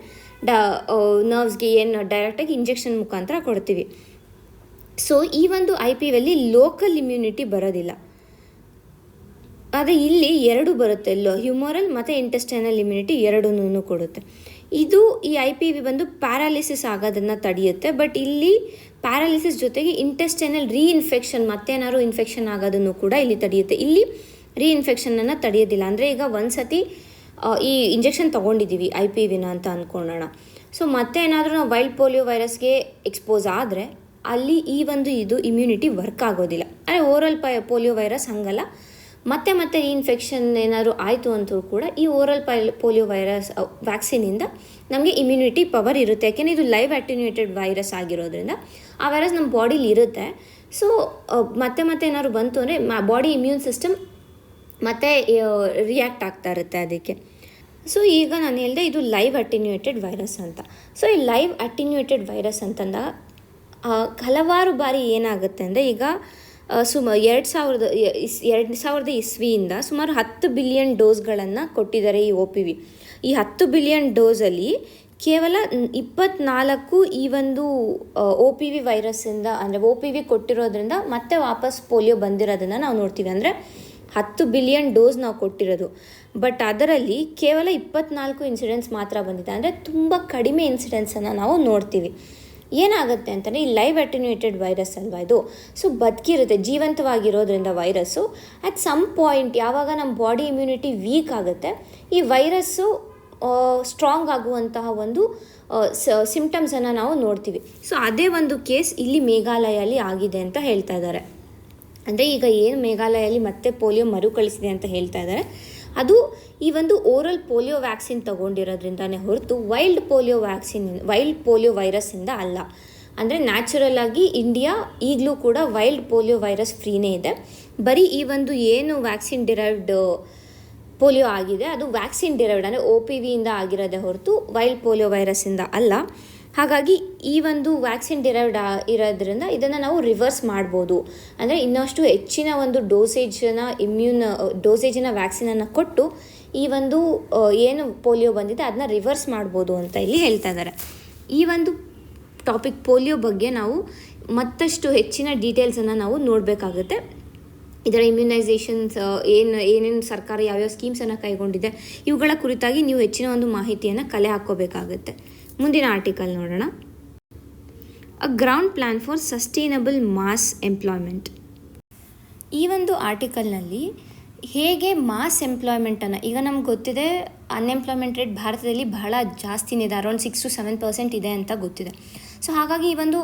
ನರ್ವ್ಸ್ಗೆ ಏನು ಡೈರೆಕ್ಟಾಗಿ ಇಂಜೆಕ್ಷನ್ ಮುಖಾಂತರ ಕೊಡ್ತೀವಿ. ಸೊ ಈ ಒಂದು IPVಯಲ್ಲಿ ಲೋಕಲ್ ಇಮ್ಯುನಿಟಿ ಬರೋದಿಲ್ಲ. ಆದರೆ ಇಲ್ಲಿ ಎರಡು ಬರುತ್ತೆ, ಹ್ಯೂಮರಲ್ ಮತ್ತು ಇಂಟೆಸ್ಟೈನಲ್ ಇಮ್ಯುನಿಟಿ ಎರಡನ್ನೂ ಕೊಡುತ್ತೆ. ಇದು ಈ IPV ಬಂದು ಪ್ಯಾರಾಲಿಸಿಸ್ ಆಗೋದನ್ನು ತಡೆಯುತ್ತೆ. ಬಟ್ ಇಲ್ಲಿ ಪ್ಯಾರಾಲಿಸಿಸ್ ಜೊತೆಗೆ ಇಂಟೆಸ್ಟೈನಲ್ ರೀಇನ್ಫೆಕ್ಷನ್ ಮತ್ತೇನಾದ್ರು ಇನ್ಫೆಕ್ಷನ್ ಆಗೋದನ್ನು ಕೂಡ ಇಲ್ಲಿ ತಡೆಯುತ್ತೆ. ಇಲ್ಲಿ ರೀಇನ್ಫೆಕ್ಷನನ್ನು ತಡೆಯೋದಿಲ್ಲ. ಅಂದರೆ ಈಗ ಒಂದು ಸತಿ ಈ ಇಂಜೆಕ್ಷನ್ ತೊಗೊಂಡಿದ್ದೀವಿ IPVನ ಅಂತ ಅಂದ್ಕೊಳ್ಳೋಣ. ಸೊ ಮತ್ತೆ ಏನಾದರೂ ನಾವು ವೈಲ್ಡ್ ಪೋಲಿಯೋ ವೈರಸ್ಗೆ ಎಕ್ಸ್ಪೋಸ್ ಆದರೆ ಅಲ್ಲಿ ಇದು ಇಮ್ಯುನಿಟಿ ವರ್ಕ್ ಆಗೋದಿಲ್ಲ. ಅಂದರೆ ಓರಲ್ ಪೋಲಿಯೋ ವೈರಸ್ ಹಂಗಲ್ಲ. ಮತ್ತೆ ರೀಇನ್ಫೆಕ್ಷನ್ ಏನಾದರೂ ಆಯಿತು ಅಂತೂ ಕೂಡ ಈ ಓರಲ್ ಪೋಲಿಯೋ ವೈರಸ್ ವ್ಯಾಕ್ಸಿನಿಂದ ನಮಗೆ ಇಮ್ಯುನಿಟಿ ಪವರ್ ಇರುತ್ತೆ. ಯಾಕೆಂದರೆ ಇದು ಲೈವ್ ಅಟ್ಯುನ್ಯೂಟೆಡ್ ವೈರಸ್ ಆಗಿರೋದ್ರಿಂದ ಆ ವೈರಸ್ ನಮ್ಮ ಬಾಡೀಲಿ ಇರುತ್ತೆ. ಸೊ ಮತ್ತೆ ಏನಾದ್ರು ಬಂತು ಅಂದರೆ ಬಾಡಿ ಇಮ್ಯೂನ್ ಸಿಸ್ಟಮ್ ಮತ್ತೆ ರಿಯಾಕ್ಟ್ ಆಗ್ತಾ ಇರುತ್ತೆ ಅದಕ್ಕೆ. ಸೊ ಈಗ ನಾನು ಹೇಳಿದೆ ಇದು ಲೈವ್ ಅಟಿನ್ಯೂಟೆಡ್ ವೈರಸ್ ಅಂತ. ಸೊ ಈ ಲೈವ್ ಅಟಿನ್ಯೂಟೆಡ್ ವೈರಸ್ ಅಂತಂದಾಗ ಹಲವಾರು ಬಾರಿ ಏನಾಗುತ್ತೆ ಅಂದರೆ ಈಗ 2000 ಇಸ್ವಿಯಿಂದ ಸುಮಾರು 10 ಬಿಲಿಯನ್ ಡೋಸ್ಗಳನ್ನು ಕೊಟ್ಟಿದ್ದಾರೆ ಈ OPV. ಈ 10 ಬಿಲಿಯನ್ ಡೋಸಲ್ಲಿ ಕೇವಲ 24 ಈ ಒಂದು OPV ವೈರಸ್ಸಿಂದ ಅಂದರೆ OPV ಕೊಟ್ಟಿರೋದ್ರಿಂದ ಮತ್ತೆ ವಾಪಸ್ ಪೋಲಿಯೋ ಬಂದಿರೋದನ್ನು ನಾವು ನೋಡ್ತೀವಿ. ಅಂದರೆ 10 ಬಿಲಿಯನ್ ಡೋಸ್ ನಾವು ಕೊಟ್ಟಿರೋದು, ಬಟ್ ಅದರಲ್ಲಿ ಕೇವಲ 24 ಇನ್ಸಿಡೆನ್ಸ್ ಮಾತ್ರ ಬಂದಿದೆ. ಅಂದರೆ ತುಂಬ ಕಡಿಮೆ ಇನ್ಸಿಡೆನ್ಸನ್ನು ನಾವು ನೋಡ್ತೀವಿ. ಏನಾಗುತ್ತೆ ಅಂತಂದರೆ ಈ ಲೈವ್ ಅಟಿನ್ಯೂಟೆಡ್ ವೈರಸ್ ಅಲ್ವಾ ಇದು, ಸೊ ಬದುಕಿರುತ್ತೆ, ಜೀವಂತವಾಗಿರೋದ್ರಿಂದ ವೈರಸ್ಸು ಅಟ್ ಸಮ್ ಪಾಯಿಂಟ್ ಯಾವಾಗ ನಮ್ಮ ಬಾಡಿ ಇಮ್ಯುನಿಟಿ ವೀಕ್ ಆಗುತ್ತೆ ಈ ವೈರಸ್ಸು ಸ್ಟ್ರಾಂಗ್ ಆಗುವಂತಹ ಒಂದು ಸಿಂಪ್ಟಮ್ಸನ್ನು ನಾವು ನೋಡ್ತೀವಿ. ಸೊ ಅದೇ ಒಂದು ಕೇಸ್ ಇಲ್ಲಿ ಮೇಘಾಲಯಲ್ಲಿ ಆಗಿದೆ ಅಂತ ಹೇಳ್ತಾ ಇದ್ದಾರೆ. ಅಂದರೆ ಈಗ ಏನು ಮೇಘಾಲಯಲ್ಲಿ ಮತ್ತೆ ಪೋಲಿಯೋ ಮರುಕಳಿಸಿದೆ ಅಂತ ಹೇಳ್ತಾ ಇದ್ದಾರೆ, ಅದು ಈ ಒಂದು ಓರಲ್ ಪೋಲಿಯೋ ವ್ಯಾಕ್ಸಿನ್ ತೊಗೊಂಡಿರೋದ್ರಿಂದನೇ ಹೊರತು ವೈಲ್ಡ್ ಪೋಲಿಯೋ ವೈರಸ್ಸಿಂದ ಅಲ್ಲ. ಅಂದರೆ ನ್ಯಾಚುರಲ್ ಆಗಿ ಇಂಡಿಯಾ ಈಗಲೂ ಕೂಡ ವೈಲ್ಡ್ ಪೋಲಿಯೋ ವೈರಸ್ ಫ್ರೀನೇ ಇದೆ. ಬರೀ ಈ ಒಂದು ಏನು ವ್ಯಾಕ್ಸಿನ್ ಡಿರೈವ್ಡ್ ಪೋಲಿಯೋ ಆಗಿದೆ ಅದು ವ್ಯಾಕ್ಸಿನ್ ಡಿರೈವ್ಡ್ ಅಂದರೆ OPVಯಿಂದ ಆಗಿರೋದೇ ಹೊರತು ವೈಲ್ಡ್ ಪೋಲಿಯೋ ವೈರಸ್ಸಿಂದ ಅಲ್ಲ. ಹಾಗಾಗಿ ಈ ಒಂದು ವ್ಯಾಕ್ಸಿನ್ ಡಿರೈವ್ಡ್ ಇರೋದ್ರಿಂದ ಇದನ್ನು ನಾವು ರಿವರ್ಸ್ ಮಾಡ್ಬೋದು. ಅಂದರೆ ಇನ್ನಷ್ಟು ಹೆಚ್ಚಿನ ಒಂದು ಡೋಸೇಜಿನ ವ್ಯಾಕ್ಸಿನನ್ನು ಕೊಟ್ಟು ಈ ಒಂದು ಏನು ಪೋಲಿಯೋ ಬಂದಿದೆ ಅದನ್ನ ರಿವರ್ಸ್ ಮಾಡ್ಬೋದು ಅಂತ ಇಲ್ಲಿ ಹೇಳ್ತಾ ಇದ್ದಾರೆ. ಈ ಒಂದು ಟಾಪಿಕ್ ಪೋಲಿಯೋ ಬಗ್ಗೆ ನಾವು ಮತ್ತಷ್ಟು ಹೆಚ್ಚಿನ ಡೀಟೇಲ್ಸನ್ನು ನಾವು ನೋಡಬೇಕಾಗುತ್ತೆ. ಇದರ ಇಮ್ಯುನೈಸೇಷನ್ಸ್ ಏನೇನು ಸರ್ಕಾರ ಯಾವ್ಯಾವ ಸ್ಕೀಮ್ಸನ್ನು ಕೈಗೊಂಡಿದೆ ಇವುಗಳ ಕುರಿತಾಗಿ ನೀವು ಹೆಚ್ಚಿನ ಒಂದು ಮಾಹಿತಿಯನ್ನು ಕಲೆ ಹಾಕ್ಕೋಬೇಕಾಗುತ್ತೆ. ಮುಂದಿನ ಆರ್ಟಿಕಲ್ ನೋಡೋಣ. A ground plan for sustainable mass employment. ಈ ಒಂದು ಆರ್ಟಿಕಲ್ನಲ್ಲಿ ಹೇಗೆ ಮಾಸ್ ಎಂಪ್ಲಾಯ್ಮೆಂಟನ್ನು, ಈಗ ನಮ್ಗೆ ಗೊತ್ತಿದೆ ಅನ್ಎಂಪ್ಲಾಯ್ಮೆಂಟ್ ರೇಟ್ ಭಾರತದಲ್ಲಿ ಬಹಳ ಜಾಸ್ತಿನೇ ಇದೆ, ಅರೌಂಡ್ 6 to 7% ಇದೆ ಅಂತ ಗೊತ್ತಿದೆ. ಸೊ ಹಾಗಾಗಿ ಈ ಒಂದು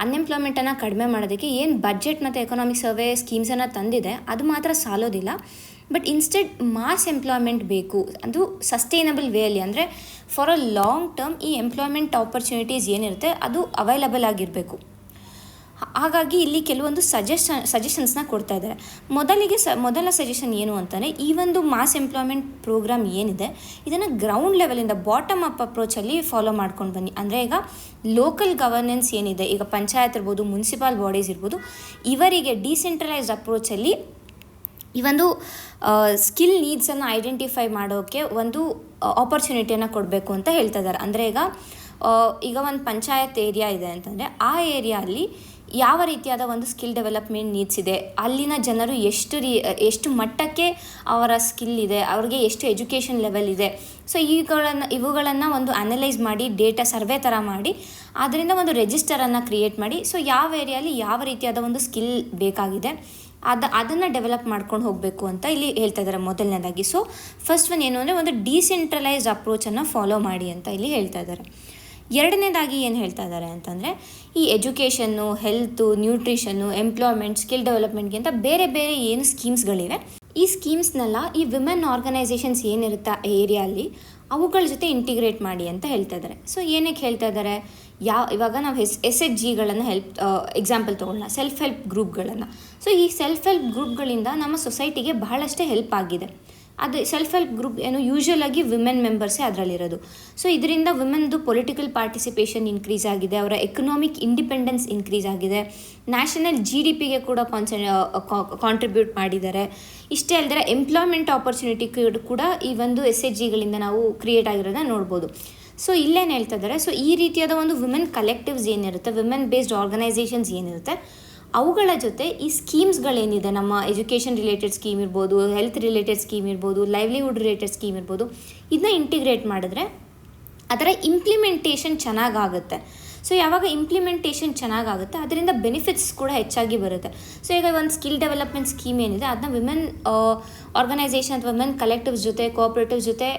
ಅನ್ಎಂಪ್ಲಾಯ್ಮೆಂಟನ್ನು ಕಡಿಮೆ ಮಾಡೋದಕ್ಕೆ ಏನು ಬಜೆಟ್ ಮತ್ತು ಎಕನಾಮಿಕ್ ಸರ್ವೆ ಸ್ಕೀಮ್ಸನ್ನು ತಂದಿದೆ ಅದು ಮಾತ್ರ ಸಾಲೋದಿಲ್ಲ. ಬಟ್ ಇನ್ಸ್ಟೆಡ್ ಮಾಸ್ ಎಂಪ್ಲಾಯ್ಮೆಂಟ್ ಬೇಕು, ಅದು ಸಸ್ಟೈನಬಲ್ ವೇಯಲ್ಲಿ, ಅಂದರೆ ಫಾರ್ ಅ ಲಾಂಗ್ ಟರ್ಮ್ ಈ ಎಂಪ್ಲಾಯ್ಮೆಂಟ್ ಆಪರ್ಚುನಿಟೀಸ್ ಏನಿರುತ್ತೆ ಅದು ಅವೈಲಬಲ್ ಆಗಿರಬೇಕು. ಹಾಗಾಗಿ ಇಲ್ಲಿ ಕೆಲವೊಂದು ಸಜೆಷನ್ಸ್ನ ಕೊಡ್ತಾ ಇದ್ದಾರೆ. ಮೊದಲ ಸಜೆಷನ್ ಏನು ಅಂತಂದರೆ ಈ ಒಂದು ಮಾಸ್ ಎಂಪ್ಲಾಯ್ಮೆಂಟ್ ಪ್ರೋಗ್ರಾಮ್ ಏನಿದೆ ಇದನ್ನು ಗ್ರೌಂಡ್ ಲೆವೆಲಿಂದ ಬಾಟಮ್ ಅಪ್ ಅಪ್ರೋಚಲ್ಲಿ ಫಾಲೋ ಮಾಡ್ಕೊಂಡು ಬನ್ನಿ. ಅಂದರೆ ಈಗ ಲೋಕಲ್ ಗವರ್ನೆನ್ಸ್ ಏನಿದೆ, ಈಗ ಪಂಚಾಯತ್ ಇರ್ಬೋದು, ಮುನ್ಸಿಪಲ್ ಬಾಡೀಸ್ ಇರ್ಬೋದು, ಇವರಿಗೆ ಡಿಸೆಂಟ್ರಲೈಸ್ಡ್ ಅಪ್ರೋಚಲ್ಲಿ ಈ ಒಂದು ಸ್ಕಿಲ್ ನೀಡ್ಸನ್ನು ಐಡೆಂಟಿಫೈ ಮಾಡೋಕ್ಕೆ ಒಂದು ಆಪರ್ಚುನಿಟಿಯನ್ನು ಕೊಡಬೇಕು ಅಂತ ಹೇಳ್ತಾ ಇದ್ದಾರೆ. ಅಂದರೆ ಈಗ ಒಂದು ಪಂಚಾಯತ್ ಏರಿಯಾ ಇದೆ ಅಂತಂದರೆ ಆ ಏರಿಯಲ್ಲಿ ಯಾವ ರೀತಿಯಾದ ಒಂದು ಸ್ಕಿಲ್ ಡೆವಲಪ್ಮೆಂಟ್ ನೀಡ್ಸ್ ಇದೆ, ಅಲ್ಲಿನ ಜನರು ಎಷ್ಟು ಮಟ್ಟಕ್ಕೆ ಅವರ ಸ್ಕಿಲ್ ಇದೆ, ಅವ್ರಿಗೆ ಎಷ್ಟು ಎಜುಕೇಷನ್ ಲೆವೆಲ್ ಇದೆ, ಸೊ ಇವುಗಳನ್ನು ಒಂದು ಅನಲೈಸ್ ಮಾಡಿ ಡೇಟಾ ಸರ್ವೆ ಥರ ಮಾಡಿ ಅದರಿಂದ ಒಂದು ರಿಜಿಸ್ಟರನ್ನು ಕ್ರಿಯೇಟ್ ಮಾಡಿ, ಸೊ ಯಾವ ಏರಿಯಲ್ಲಿ ಯಾವ ರೀತಿಯಾದ ಒಂದು ಸ್ಕಿಲ್ ಬೇಕಾಗಿದೆ ಅದನ್ನು ಡೆವಲಪ್ ಮಾಡ್ಕೊಂಡು ಹೋಗಬೇಕು ಅಂತ ಇಲ್ಲಿ ಹೇಳ್ತಾ ಇದ್ದಾರೆ ಮೊದಲನೇದಾಗಿ. ಸೊ ಫಸ್ಟ್ ಒನ್ ಏನು ಅಂದರೆ ಒಂದು ಡಿಸೆಂಟ್ರಲೈಸ್ಡ್ ಅಪ್ರೋಚನ್ನು ಫಾಲೋ ಮಾಡಿ ಅಂತ ಇಲ್ಲಿ ಹೇಳ್ತಾ ಇದ್ದಾರೆ. ಎರಡನೇದಾಗಿ ಏನು ಹೇಳ್ತಾ ಇದ್ದಾರೆ ಅಂತಂದರೆ ಈ ಎಜುಕೇಷನ್ನು, ಹೆಲ್ತು, ನ್ಯೂಟ್ರಿಷನ್ನು, ಎಂಪ್ಲಾಯ್ಮೆಂಟ್, ಸ್ಕಿಲ್ ಡೆವಲಪ್ಮೆಂಟ್ಗೆ ಅಂತ ಬೇರೆ ಬೇರೆ ಏನು ಸ್ಕೀಮ್ಸ್ಗಳಿವೆ ಈ ಸ್ಕೀಮ್ಸ್ನೆಲ್ಲ ಈ ವಿಮೆನ್ ಆರ್ಗನೈಸೇಷನ್ಸ್ ಏನಿರುತ್ತೆ ಆ ಏರಿಯಲ್ಲಿ ಅವುಗಳ ಜೊತೆ ಇಂಟಿಗ್ರೇಟ್ ಮಾಡಿ ಅಂತ ಹೇಳ್ತಾ ಇದ್ದಾರೆ. ಸೊ ಏನಕ್ಕೆ ಹೇಳ್ತಾ ಇದ್ದಾರೆ, ಇವಾಗ ನಾವು SHGಗಳನ್ನು ಎಕ್ಸಾಂಪಲ್ ತೊಗೊಳ್ಳೋಣ, ಸೆಲ್ಫ್ ಹೆಲ್ಪ್ ಗ್ರೂಪ್ಗಳನ್ನು. ಸೊ ಈ ಸೆಲ್ಫ್ ಹೆಲ್ಪ್ ಗ್ರೂಪ್ಗಳಿಂದ ನಮ್ಮ ಸೊಸೈಟಿಗೆ ಬಹಳಷ್ಟೇ ಹೆಲ್ಪ್ ಆಗಿದೆ. ಅದು ಸೆಲ್ಫ್ ಹೆಲ್ಪ್ ಗ್ರೂಪ್ ಯೂಶ್ವಲ್ ಆಗಿ ವಿಮೆನ್ ಮೆಂಬರ್ಸೇ ಅದರಲ್ಲಿರೋದು. ಸೊ ಇದರಿಂದ ವಿಮೆನ್ದು ಪೊಲಿಟಿಕಲ್ ಪಾರ್ಟಿಸಿಪೇಷನ್ ಇನ್ಕ್ರೀಸ್ ಆಗಿದೆ, ಅವರ ಎಕನಾಮಿಕ್ ಇಂಡಿಪೆಂಡೆನ್ಸ್ ಇನ್ಕ್ರೀಸ್ ಆಗಿದೆ, ನ್ಯಾಷನಲ್ GDPಗೆ ಕೂಡ ಕಾಂಟ್ರಿಬ್ಯೂಟ್ ಮಾಡಿದ್ದಾರೆ. ಇಷ್ಟೇ ಅಲ್ಲದೆ ಎಂಪ್ಲಾಯ್ಮೆಂಟ್ ಆಪರ್ಚುನಿಟಿ ಕೂಡ ಈ ಒಂದು SHGಗಳಿಂದ ನಾವು ಕ್ರಿಯೇಟ್ ಆಗಿರೋದನ್ನ ನೋಡ್ಬೋದು. ಸೊ ಇಲ್ಲೇನು ಹೇಳ್ತಾ ಇದ್ದಾರೆ, ಸೊ ಈ ರೀತಿಯಾದ ಒಂದು ವಿಮೆನ್ ಕಲೆಕ್ಟಿವ್ಸ್ ಏನಿರುತ್ತೆ, ವಿಮೆನ್ ಬೇಸ್ಡ್ ಆರ್ಗನೈಸೇಷನ್ಸ್ ಏನಿರುತ್ತೆ ಅವುಗಳ ಜೊತೆ ಈ ಸ್ಕೀಮ್ಸ್ಗಳೇನಿದೆ, ನಮ್ಮ ಎಜುಕೇಷನ್ ರಿಲೇಟೆಡ್ ಸ್ಕೀಮ್ ಇರ್ಬೋದು, ಹೆಲ್ತ್ ರಿಲೇಟೆಡ್ ಸ್ಕೀಮ್ ಇರ್ಬೋದು, ಲೈವ್ಲಿಹುಡ್ ರಿಲೇಟೆಡ್ ಸ್ಕೀಮ್ ಇರ್ಬೋದು, ಇದನ್ನ ಇಂಟಿಗ್ರೇಟ್ ಮಾಡಿದ್ರೆ ಅದರ ಇಂಪ್ಲಿಮೆಂಟೇಷನ್ ಚೆನ್ನಾಗಾಗುತ್ತೆ. ಸೊ ಯಾವಾಗ ಇಂಪ್ಲಿಮೆಂಟೇಷನ್ ಚೆನ್ನಾಗಾಗುತ್ತೆ ಅದರಿಂದ ಬೆನಿಫಿಟ್ಸ್ ಕೂಡ ಹೆಚ್ಚಾಗಿ ಬರುತ್ತೆ. ಸೊ ಈಗ ಒಂದು ಸ್ಕಿಲ್ ಡೆವಲಪ್ಮೆಂಟ್ ಸ್ಕೀಮ್ ಏನಿದೆ ಅದನ್ನ ವಿಮೆನ್ ಆರ್ಗನೈಸೇಷನ್ ಅಥವಾ ವಿಮೆನ್ ಕಲೆಕ್ಟಿವ್ಸ್ ಜೊತೆ, ಕೋಆಪ್ರೇಟಿವ್ಸ್ ಜೊತೆ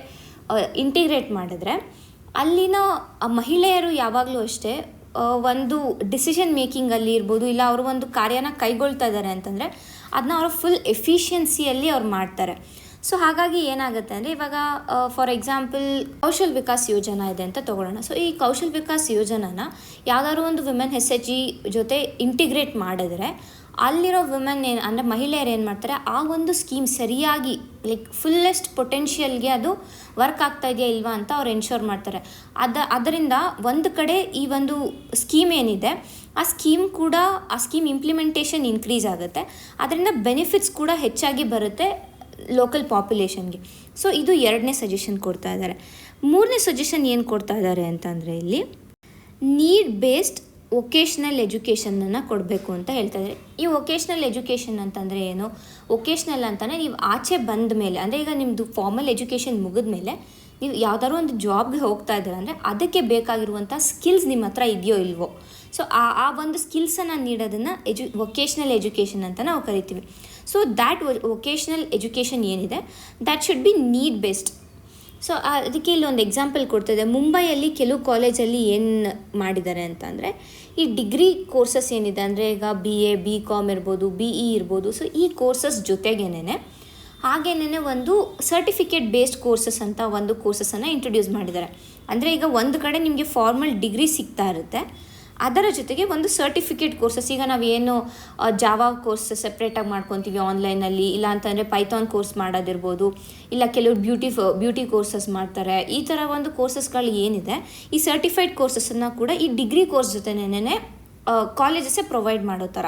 ಇಂಟಿಗ್ರೇಟ್ ಮಾಡಿದ್ರೆ ಅಲ್ಲಿನ ಮಹಿಳೆಯರು ಯಾವಾಗಲೂ ಅಷ್ಟೇ ಒಂದು ಡಿಸಿಷನ್ ಮೇಕಿಂಗಲ್ಲಿ ಇರ್ಬೋದು, ಇಲ್ಲ ಅವರು ಒಂದು ಕಾರ್ಯನ ಕೈಗೊಳ್ತಾ ಇದ್ದಾರೆ ಅಂತಂದರೆ ಅದನ್ನ ಅವರು ಫುಲ್ ಎಫಿಷಿಯನ್ಸಿಯಲ್ಲಿ ಅವ್ರು ಮಾಡ್ತಾರೆ. ಸೊ ಹಾಗಾಗಿ ಏನಾಗುತ್ತೆ ಅಂದರೆ ಇವಾಗ ಫಾರ್ ಎಕ್ಸಾಂಪಲ್ ಕೌಶಲ್ ವಿಕಾಸ್ ಯೋಜನಾ ಇದೆ ಅಂತ ತೊಗೊಳ್ಳೋಣ. ಸೊ ಈ ಕೌಶಲ್ ವಿಕಾಸ್ ಯೋಜನಾನ ಯಾವುದಾದ್ರು ಒಂದು ವಿಮೆನ್ SHG ಜೊತೆ ಇಂಟಿಗ್ರೇಟ್ ಮಾಡಿದ್ರೆ ಅಲ್ಲಿರೋ ವಿಮೆನ್ ಅಂದರೆ ಮಹಿಳೆಯರು ಏನು ಮಾಡ್ತಾರೆ, ಆ ಒಂದು ಸ್ಕೀಮ್ ಸರಿಯಾಗಿ ಲೈಕ್ ಫುಲ್ಲೆಸ್ಟ್ ಪೊಟೆನ್ಷಿಯಲ್ಗೆ ಅದು ವರ್ಕ್ ಆಗ್ತಾ ಇದೆಯಾ ಇಲ್ವಾ ಅಂತ ಅವ್ರು ಎನ್ಶೋರ್ ಮಾಡ್ತಾರೆ. ಅದರಿಂದ ಒಂದು ಕಡೆ ಈ ಒಂದು ಸ್ಕೀಮ್ ಏನಿದೆ ಆ ಸ್ಕೀಮ್ ಇಂಪ್ಲಿಮೆಂಟೇಷನ್ ಇನ್ಕ್ರೀಸ್ ಆಗುತ್ತೆ, ಅದರಿಂದ ಬೆನಿಫಿಟ್ಸ್ ಕೂಡ ಹೆಚ್ಚಾಗಿ ಬರುತ್ತೆ ಲೋಕಲ್ ಪಾಪ್ಯುಲೇಷನ್ಗೆ. ಸೊ ಇದು 2ನೇ ಸಜೆಷನ್ ಕೊಡ್ತಾ ಇದ್ದಾರೆ. 3ನೇ ಸಜೆಷನ್ ಏನು ಕೊಡ್ತಾ ಇದ್ದಾರೆ ಅಂತಂದರೆ ಇಲ್ಲಿ ನೀಡ್ ಬೇಸ್ಡ್ ವೊಕೇಶ್ನಲ್ ಎಜುಕೇಷನನ್ನು ಕೊಡಬೇಕು ಅಂತ ಹೇಳ್ತಾ ಇದ್ದಾರೆ. ಈ ವೊಕೇಶ್ನಲ್ ಎಜುಕೇಷನ್ ಅಂತಂದರೆ ಏನು? ವೊಕೇಶ್ನಲ್ ಅಂತಲೇ ನೀವು ಆಚೆ ಬಂದ ಮೇಲೆ, ಅಂದರೆ ಈಗ ನಿಮ್ಮದು ಫಾರ್ಮಲ್ ಎಜುಕೇಷನ್ ಮುಗಿದ ಮೇಲೆ ನೀವು ಯಾವುದಾದ್ರು ಒಂದು ಜಾಬ್ಗೆ ಹೋಗ್ತಾ ಇದ್ದೀರ ಅಂದರೆ ಅದಕ್ಕೆ ಬೇಕಾಗಿರುವಂಥ ಸ್ಕಿಲ್ಸ್ ನಿಮ್ಮ ಹತ್ರ ಇದೆಯೋ ಇಲ್ವೋ, ಸೊ ಆ ಒಂದು ಸ್ಕಿಲ್ಸನ್ನು ನೀಡೋದನ್ನು ವೊಕೇಶ್ನಲ್ ಎಜುಕೇಷನ್ ಅಂತ ನಾವು ಕರಿತೀವಿ. ಸೊ ದ್ಯಾಟ್ ವೊಕೇಶ್ನಲ್ ಎಜುಕೇಷನ್ ಏನಿದೆ that should be need based. So ಅದಕ್ಕೆ ಇಲ್ಲೊಂದು ಎಕ್ಸಾಂಪಲ್ ಕೊಡ್ತಿದೆ. ಮುಂಬೈಯಲ್ಲಿ ಕೆಲವು ಕಾಲೇಜಲ್ಲಿ ಏನು ಮಾಡಿದ್ದಾರೆ ಅಂತಂದರೆ ಈ ಡಿಗ್ರಿ ಕೋರ್ಸಸ್ ಏನಿದೆ ಅಂದರೆ ಈಗ BA, BCom ಇರ್ಬೋದು, BE ಇರ್ಬೋದು, ಸೊ ಈ ಕೋರ್ಸಸ್ ಜೊತೆಗೇನೆ ಹಾಗೇನೇ ಒಂದು ಸರ್ಟಿಫಿಕೇಟ್ ಬೇಸ್ಡ್ ಕೋರ್ಸಸ್ ಅಂತ ಒಂದು ಕೋರ್ಸಸನ್ನು ಇಂಟ್ರೊಡ್ಯೂಸ್ ಮಾಡಿದ್ದಾರೆ. ಅಂದರೆ ಈಗ ಒಂದು ಕಡೆ ನಿಮಗೆ ಫಾರ್ಮಲ್ ಡಿಗ್ರಿ ಸಿಗ್ತಾ ಇರುತ್ತೆ, ಅದರ ಜೊತೆಗೆ ಒಂದು ಸರ್ಟಿಫಿಕೇಟ್ ಕೋರ್ಸಸ್, ಈಗ ನಾವೇನು ಜಾವಾ ಕೋರ್ಸ್ ಸೆಪ್ರೇಟಾಗಿ ಮಾಡ್ಕೊತೀವಿ ಆನ್ಲೈನಲ್ಲಿ, ಇಲ್ಲ ಅಂತಂದರೆ ಪೈಥಾನ್ ಕೋರ್ಸ್ ಮಾಡೋದಿರ್ಬೋದು, ಇಲ್ಲ ಕೆಲವರು ಬ್ಯೂಟಿ ಕೋರ್ಸಸ್ ಮಾಡ್ತಾರೆ. ಈ ಥರ ಒಂದು ಕೋರ್ಸಸ್ಗಳು ಏನಿದೆ ಈ ಸರ್ಟಿಫೈಡ್ ಕೋರ್ಸಸನ್ನು ಕೂಡ ಈ ಡಿಗ್ರಿ ಕೋರ್ಸ್ ಜೊತೆನೇ ಕಾಲೇಜಸ್ಸೇ ಪ್ರೊವೈಡ್ ಮಾಡೋ ಥರ.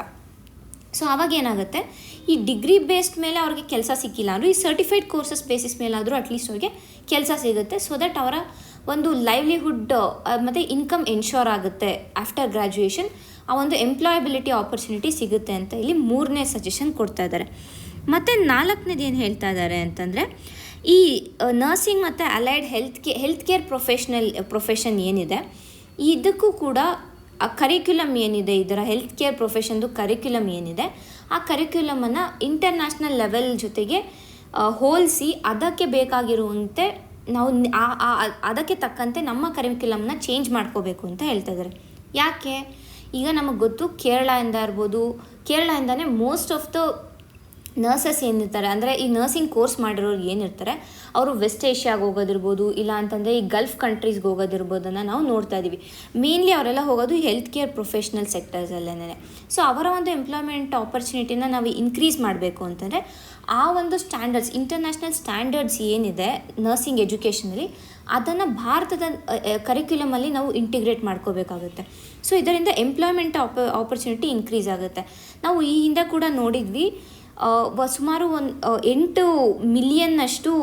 ಸೊ ಆವಾಗ ಏನಾಗುತ್ತೆ, ಈ ಡಿಗ್ರಿ ಬೇಸ್ಡ್ ಮೇಲೆ ಅವ್ರಿಗೆ ಕೆಲಸ ಸಿಕ್ಕಿಲ್ಲ ಅಂದರೂ ಈ ಸರ್ಟಿಫೈಡ್ ಕೋರ್ಸಸ್ ಬೇಸಿಸ್ ಮೇಲಾದರೂ ಅಟ್ಲೀಸ್ಟ್ ಅವ್ರಿಗೆ ಕೆಲಸ ಸಿಗುತ್ತೆ. ಸೊ ದಟ್ ಅವರ ಒಂದು ಲೈವ್ಲಿಹುಡ್ ಮತ್ತು ಇನ್ಕಮ್ ಎನ್ಶೋರ್ ಆಗುತ್ತೆ ಆಫ್ಟರ್ ಗ್ರ್ಯಾಜುಯೇಷನ್, ಆ ಒಂದು ಎಂಪ್ಲಾಯಬಿಲಿಟಿ ಆಪರ್ಚುನಿಟಿ ಸಿಗುತ್ತೆ ಅಂತ ಇಲ್ಲಿ 3ನೇ ಸಜೆಷನ್ ಕೊಡ್ತಾ ಇದ್ದಾರೆ. ಮತ್ತು 4ನೇದು ಏನು ಹೇಳ್ತಾ ಇದ್ದಾರೆ ಅಂತಂದರೆ ಈ ನರ್ಸಿಂಗ್ ಮತ್ತು ಅಲೈಡ್ ಹೆಲ್ತ್ ಕೇರ್ ಪ್ರೊಫೆಷನ್ ಏನಿದೆ ಇದಕ್ಕೂ ಕೂಡ ಆ ಕರಿಕ್ಯುಲಮ್ ಏನಿದೆ, ಇದರ ಹೆಲ್ತ್ ಕೇರ್ ಪ್ರೊಫೆಷನ್ದು ಕರಿಕ್ಯುಲಮ್ ಏನಿದೆ ಆ ಕರಿಕ್ಯುಲಮನ್ನು ಇಂಟರ್ನ್ಯಾಷನಲ್ ಲೆವೆಲ್ ಜೊತೆಗೆ ಹೋಲಿಸಿ ಅದಕ್ಕೆ ಬೇಕಾಗಿರುವಂತೆ ನಾವು ಅದಕ್ಕೆ ತಕ್ಕಂತೆ ನಮ್ಮ ಕರಿಕ್ಯುಲಮ್ನ ಚೇಂಜ್ ಮಾಡ್ಕೋಬೇಕು ಅಂತ ಹೇಳ್ತಾ ಇದ್ದಾರೆ. ಯಾಕೆ? ಈಗ ನಮಗೆ ಗೊತ್ತು ಕೇರಳದಿಂದನೇ ಮೋಸ್ಟ್ ಆಫ್ ದ ನರ್ಸಸ್ ಏನಿರ್ತಾರೆ, ಅಂದರೆ ಈ ನರ್ಸಿಂಗ್ ಕೋರ್ಸ್ ಮಾಡಿರೋರು ಏನಿರ್ತಾರೆ ಅವರು ವೆಸ್ಟ್ ಏಷ್ಯಾಗೆ ಹೋಗೋದಿರ್ಬೋದು, ಇಲ್ಲ ಅಂತಂದರೆ ಈ ಗಲ್ಫ್ ಕಂಟ್ರೀಸ್ಗೆ ಹೋಗೋದಿರ್ಬೋದನ್ನು ನಾವು ನೋಡ್ತಾ ಇದ್ದೀವಿ. ಮೇನ್ಲಿ ಅವರೆಲ್ಲ ಹೋಗೋದು ಹೆಲ್ತ್ ಕೇರ್ ಪ್ರೊಫೆಷ್ನಲ್ ಸೆಕ್ಟರ್ಸಲ್ಲೇ. ಸೊ ಅವರ ಒಂದು ಎಂಪ್ಲಾಯ್ಮೆಂಟ್ ಆಪರ್ಚುನಿಟಿನ ನಾವು ಇನ್ಕ್ರೀಸ್ ಮಾಡಬೇಕು ಅಂತಂದರೆ ಆ ಒಂದು ಸ್ಟ್ಯಾಂಡರ್ಡ್ಸ್, ಇಂಟರ್ನ್ಯಾಷನಲ್ ಸ್ಟ್ಯಾಂಡರ್ಡ್ಸ್ ಏನಿದೆ ನರ್ಸಿಂಗ್ ಎಜುಕೇಷನಲ್ಲಿ ಅದನ್ನು ಭಾರತದ ಕರಿಕ್ಯುಲಮಲ್ಲಿ ನಾವು ಇಂಟಿಗ್ರೇಟ್ ಮಾಡ್ಕೋಬೇಕಾಗುತ್ತೆ. ಸೊ ಇದರಿಂದ ಎಂಪ್ಲಾಯ್ಮೆಂಟ್ ಆಪರ್ಚುನಿಟಿ ಇನ್ಕ್ರೀಸ್ ಆಗುತ್ತೆ. ನಾವು ಈ ಹಿಂದೆ ಕೂಡ ನೋಡಿದ್ವಿ, ಸುಮಾರು 8 ಮಿಲಿಯನ್ನಷ್ಟು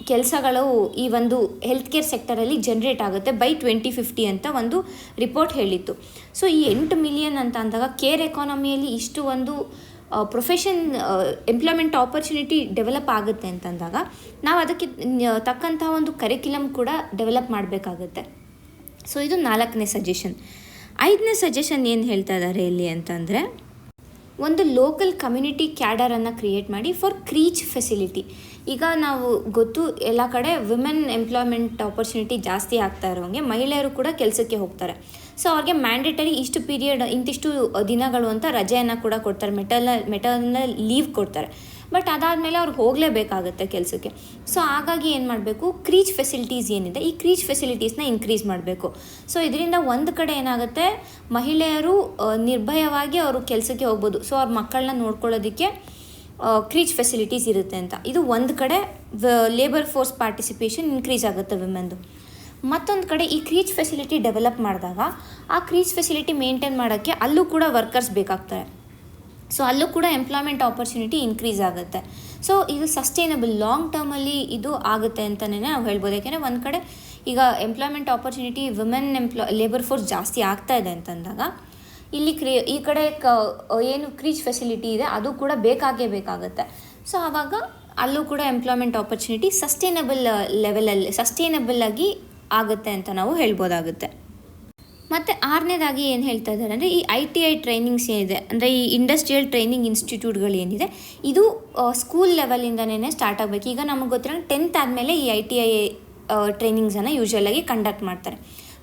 ಕೆಲಸಗಳು ಈ ಒಂದು ಹೆಲ್ತ್ ಕೇರ್ ಸೆಕ್ಟರಲ್ಲಿ ಜನ್ರೇಟ್ ಆಗುತ್ತೆ ಬೈ 2050 ಅಂತ ಒಂದು ರಿಪೋರ್ಟ್ ಹೇಳಿತ್ತು. ಸೊ ಈ 8 ಮಿಲಿಯನ್ ಅಂತ ಅಂದಾಗ ಕೇರ್ ಎಕಾನಮಿಯಲ್ಲಿ ಇಷ್ಟು ಒಂದು ಪ್ರೊಫೆಷನ್ ಎಂಪ್ಲಾಯ್ಮೆಂಟ್ ಆಪರ್ಚುನಿಟಿ ಡೆವಲಪ್ ಆಗುತ್ತೆ ಅಂತಂದಾಗ ನಾವು ಅದಕ್ಕೆ ತಕ್ಕಂಥ ಒಂದು ಕರಿಕ್ಯುಲಮ್ ಕೂಡ ಡೆವಲಪ್ ಮಾಡಬೇಕಾಗುತ್ತೆ. ಸೊ ಇದು 4ನೇ ಸಜೆಷನ್. 5ನೇ ಸಜೆಷನ್ ಏನು ಹೇಳ್ತಾ ಇದ್ದಾರೆ ಇಲ್ಲಿ ಅಂತಂದರೆ ಒಂದು ಲೋಕಲ್ ಕಮ್ಯುನಿಟಿ ಕ್ಯಾಡರನ್ನು ಕ್ರಿಯೇಟ್ ಮಾಡಿ ಫಾರ್ ಕ್ರೀಚ್ ಫೆಸಿಲಿಟಿ. ಈಗ ನಾವು ಗೊತ್ತು ಎಲ್ಲ ಕಡೆ ವಿಮೆನ್ ಎಂಪ್ಲಾಯ್ಮೆಂಟ್ ಆಪರ್ಚುನಿಟಿ ಜಾಸ್ತಿ ಆಗ್ತಾ ಇರೋಂಗೆ ಮಹಿಳೆಯರು ಕೂಡ ಕೆಲಸಕ್ಕೆ ಹೋಗ್ತಾರೆ. ಸೊ ಅವ್ರಿಗೆ ಮ್ಯಾಂಡೇಟರಿ ಇಷ್ಟು ಪೀರಿಯಡ್ ಇಂತಿಷ್ಟು ದಿನಗಳು ಅಂತ ರಜೆಯನ್ನು ಕೂಡ ಕೊಡ್ತಾರೆ, ಮೆಟರ್ನಲ್ ಲೀವ್ ಕೊಡ್ತಾರೆ. ಬಟ್ ಅದಾದಮೇಲೆ ಅವ್ರಿಗೆ ಹೋಗಲೇಬೇಕಾಗುತ್ತೆ ಕೆಲಸಕ್ಕೆ. ಸೊ ಹಾಗಾಗಿ ಏನು ಮಾಡಬೇಕು, ಕ್ರೀಚ್ ಫೆಸಿಲಿಟೀಸ್ ಏನಿದೆ ಈ ಕ್ರೀಚ್ ಫೆಸಿಲಿಟೀಸ್ನ ಇನ್ಕ್ರೀಸ್ ಮಾಡಬೇಕು. ಸೊ ಇದರಿಂದ ಒಂದು ಕಡೆ ಏನಾಗುತ್ತೆ, ಮಹಿಳೆಯರು ನಿರ್ಭಯವಾಗಿ ಅವರು ಕೆಲಸಕ್ಕೆ ಹೋಗ್ಬೋದು. ಸೊ ಅವ್ರ ಮಕ್ಕಳನ್ನ ನೋಡ್ಕೊಳ್ಳೋದಕ್ಕೆ ಕ್ರೀಚ್ ಫೆಸಿಲಿಟೀಸ್ ಇರುತ್ತೆ ಅಂತ. ಇದು ಒಂದು ಕಡೆ ಲೇಬರ್ ಫೋರ್ಸ್ ಪಾರ್ಟಿಸಿಪೇಷನ್ ಇನ್ಕ್ರೀಸ್ ಆಗುತ್ತೆ ವಿಮೆನ್ದು. ಮತ್ತೊಂದು ಕಡೆ ಈ ಕ್ರೀಚ್ ಫೆಸಿಲಿಟಿ ಡೆವಲಪ್ ಮಾಡಿದಾಗ ಆ ಕ್ರೀಚ್ ಫೆಸಿಲಿಟಿ ಮೇಂಟೈನ್ ಮಾಡೋಕ್ಕೆ ಅಲ್ಲೂ ಕೂಡ ವರ್ಕರ್ಸ್ ಬೇಕಾಗ್ತಾರೆ. ಸೊ ಅಲ್ಲೂ ಕೂಡ ಎಂಪ್ಲಾಯ್ಮೆಂಟ್ ಆಪರ್ಚುನಿಟಿ ಇನ್ಕ್ರೀಸ್ ಆಗುತ್ತೆ. ಸೊ ಇದು ಸಸ್ಟೈನಬಲ್ ಲಾಂಗ್ ಟರ್ಮಲ್ಲಿ ಇದು ಆಗುತ್ತೆ ಅಂತಲೇ ನಾವು ಹೇಳ್ಬೋದು. ಯಾಕೆಂದರೆ ಒಂದು ಕಡೆ ಈಗ ಎಂಪ್ಲಾಯ್ಮೆಂಟ್ ಆಪರ್ಚುನಿಟಿ ಲೇಬರ್ ಫೋರ್ಸ್ ಜಾಸ್ತಿ ಆಗ್ತಾ ಇದೆ ಅಂತಂದಾಗ ಇಲ್ಲಿ ಈ ಕಡೆ ಏನು ಕ್ರೀಚ್ ಫೆಸಿಲಿಟಿ ಇದೆ ಅದು ಕೂಡ ಬೇಕಾಗುತ್ತೆ. ಸೊ ಆವಾಗ ಅಲ್ಲೂ ಕೂಡ ಎಂಪ್ಲಾಯ್ಮೆಂಟ್ ಆಪರ್ಚುನಿಟಿ ಸಸ್ಟೈನಬಲ್ ಲೆವೆಲಲ್ಲಿ ಸಸ್ಟೈನಬಲ್ ಆಗಿ ಆಗುತ್ತೆ ಅಂತ ನಾವು ಹೇಳ್ಬೋದಾಗುತ್ತೆ. ಮತ್ತು ಆರನೇದಾಗಿ ಏನು ಹೇಳ್ತಾ ಇದ್ದಾರೆ ಅಂದರೆ ಈ ITI ಟ್ರೈನಿಂಗ್ಸ್ ಏನಿದೆ, ಅಂದರೆ ಈ ಇಂಡಸ್ಟ್ರಿಯಲ್ ಟ್ರೈನಿಂಗ್ ಇನ್ಸ್ಟಿಟ್ಯೂಟ್ಗಳೇನಿದೆ ಇದು ಸ್ಕೂಲ್ ಲೆವೆಲಿಂದನೇ ಸ್ಟಾರ್ಟ್ ಆಗಬೇಕು. ಈಗ ನಮಗೆ ಗೊತ್ತಿರೋ 10th ಆದಮೇಲೆ ಈ ITI ಟ್ರೈನಿಂಗ್ಸನ್ನು ಯೂಶ್ವಲಾಗಿ ಕಂಡಕ್ಟ್ ಮಾಡ್ತಾರೆ.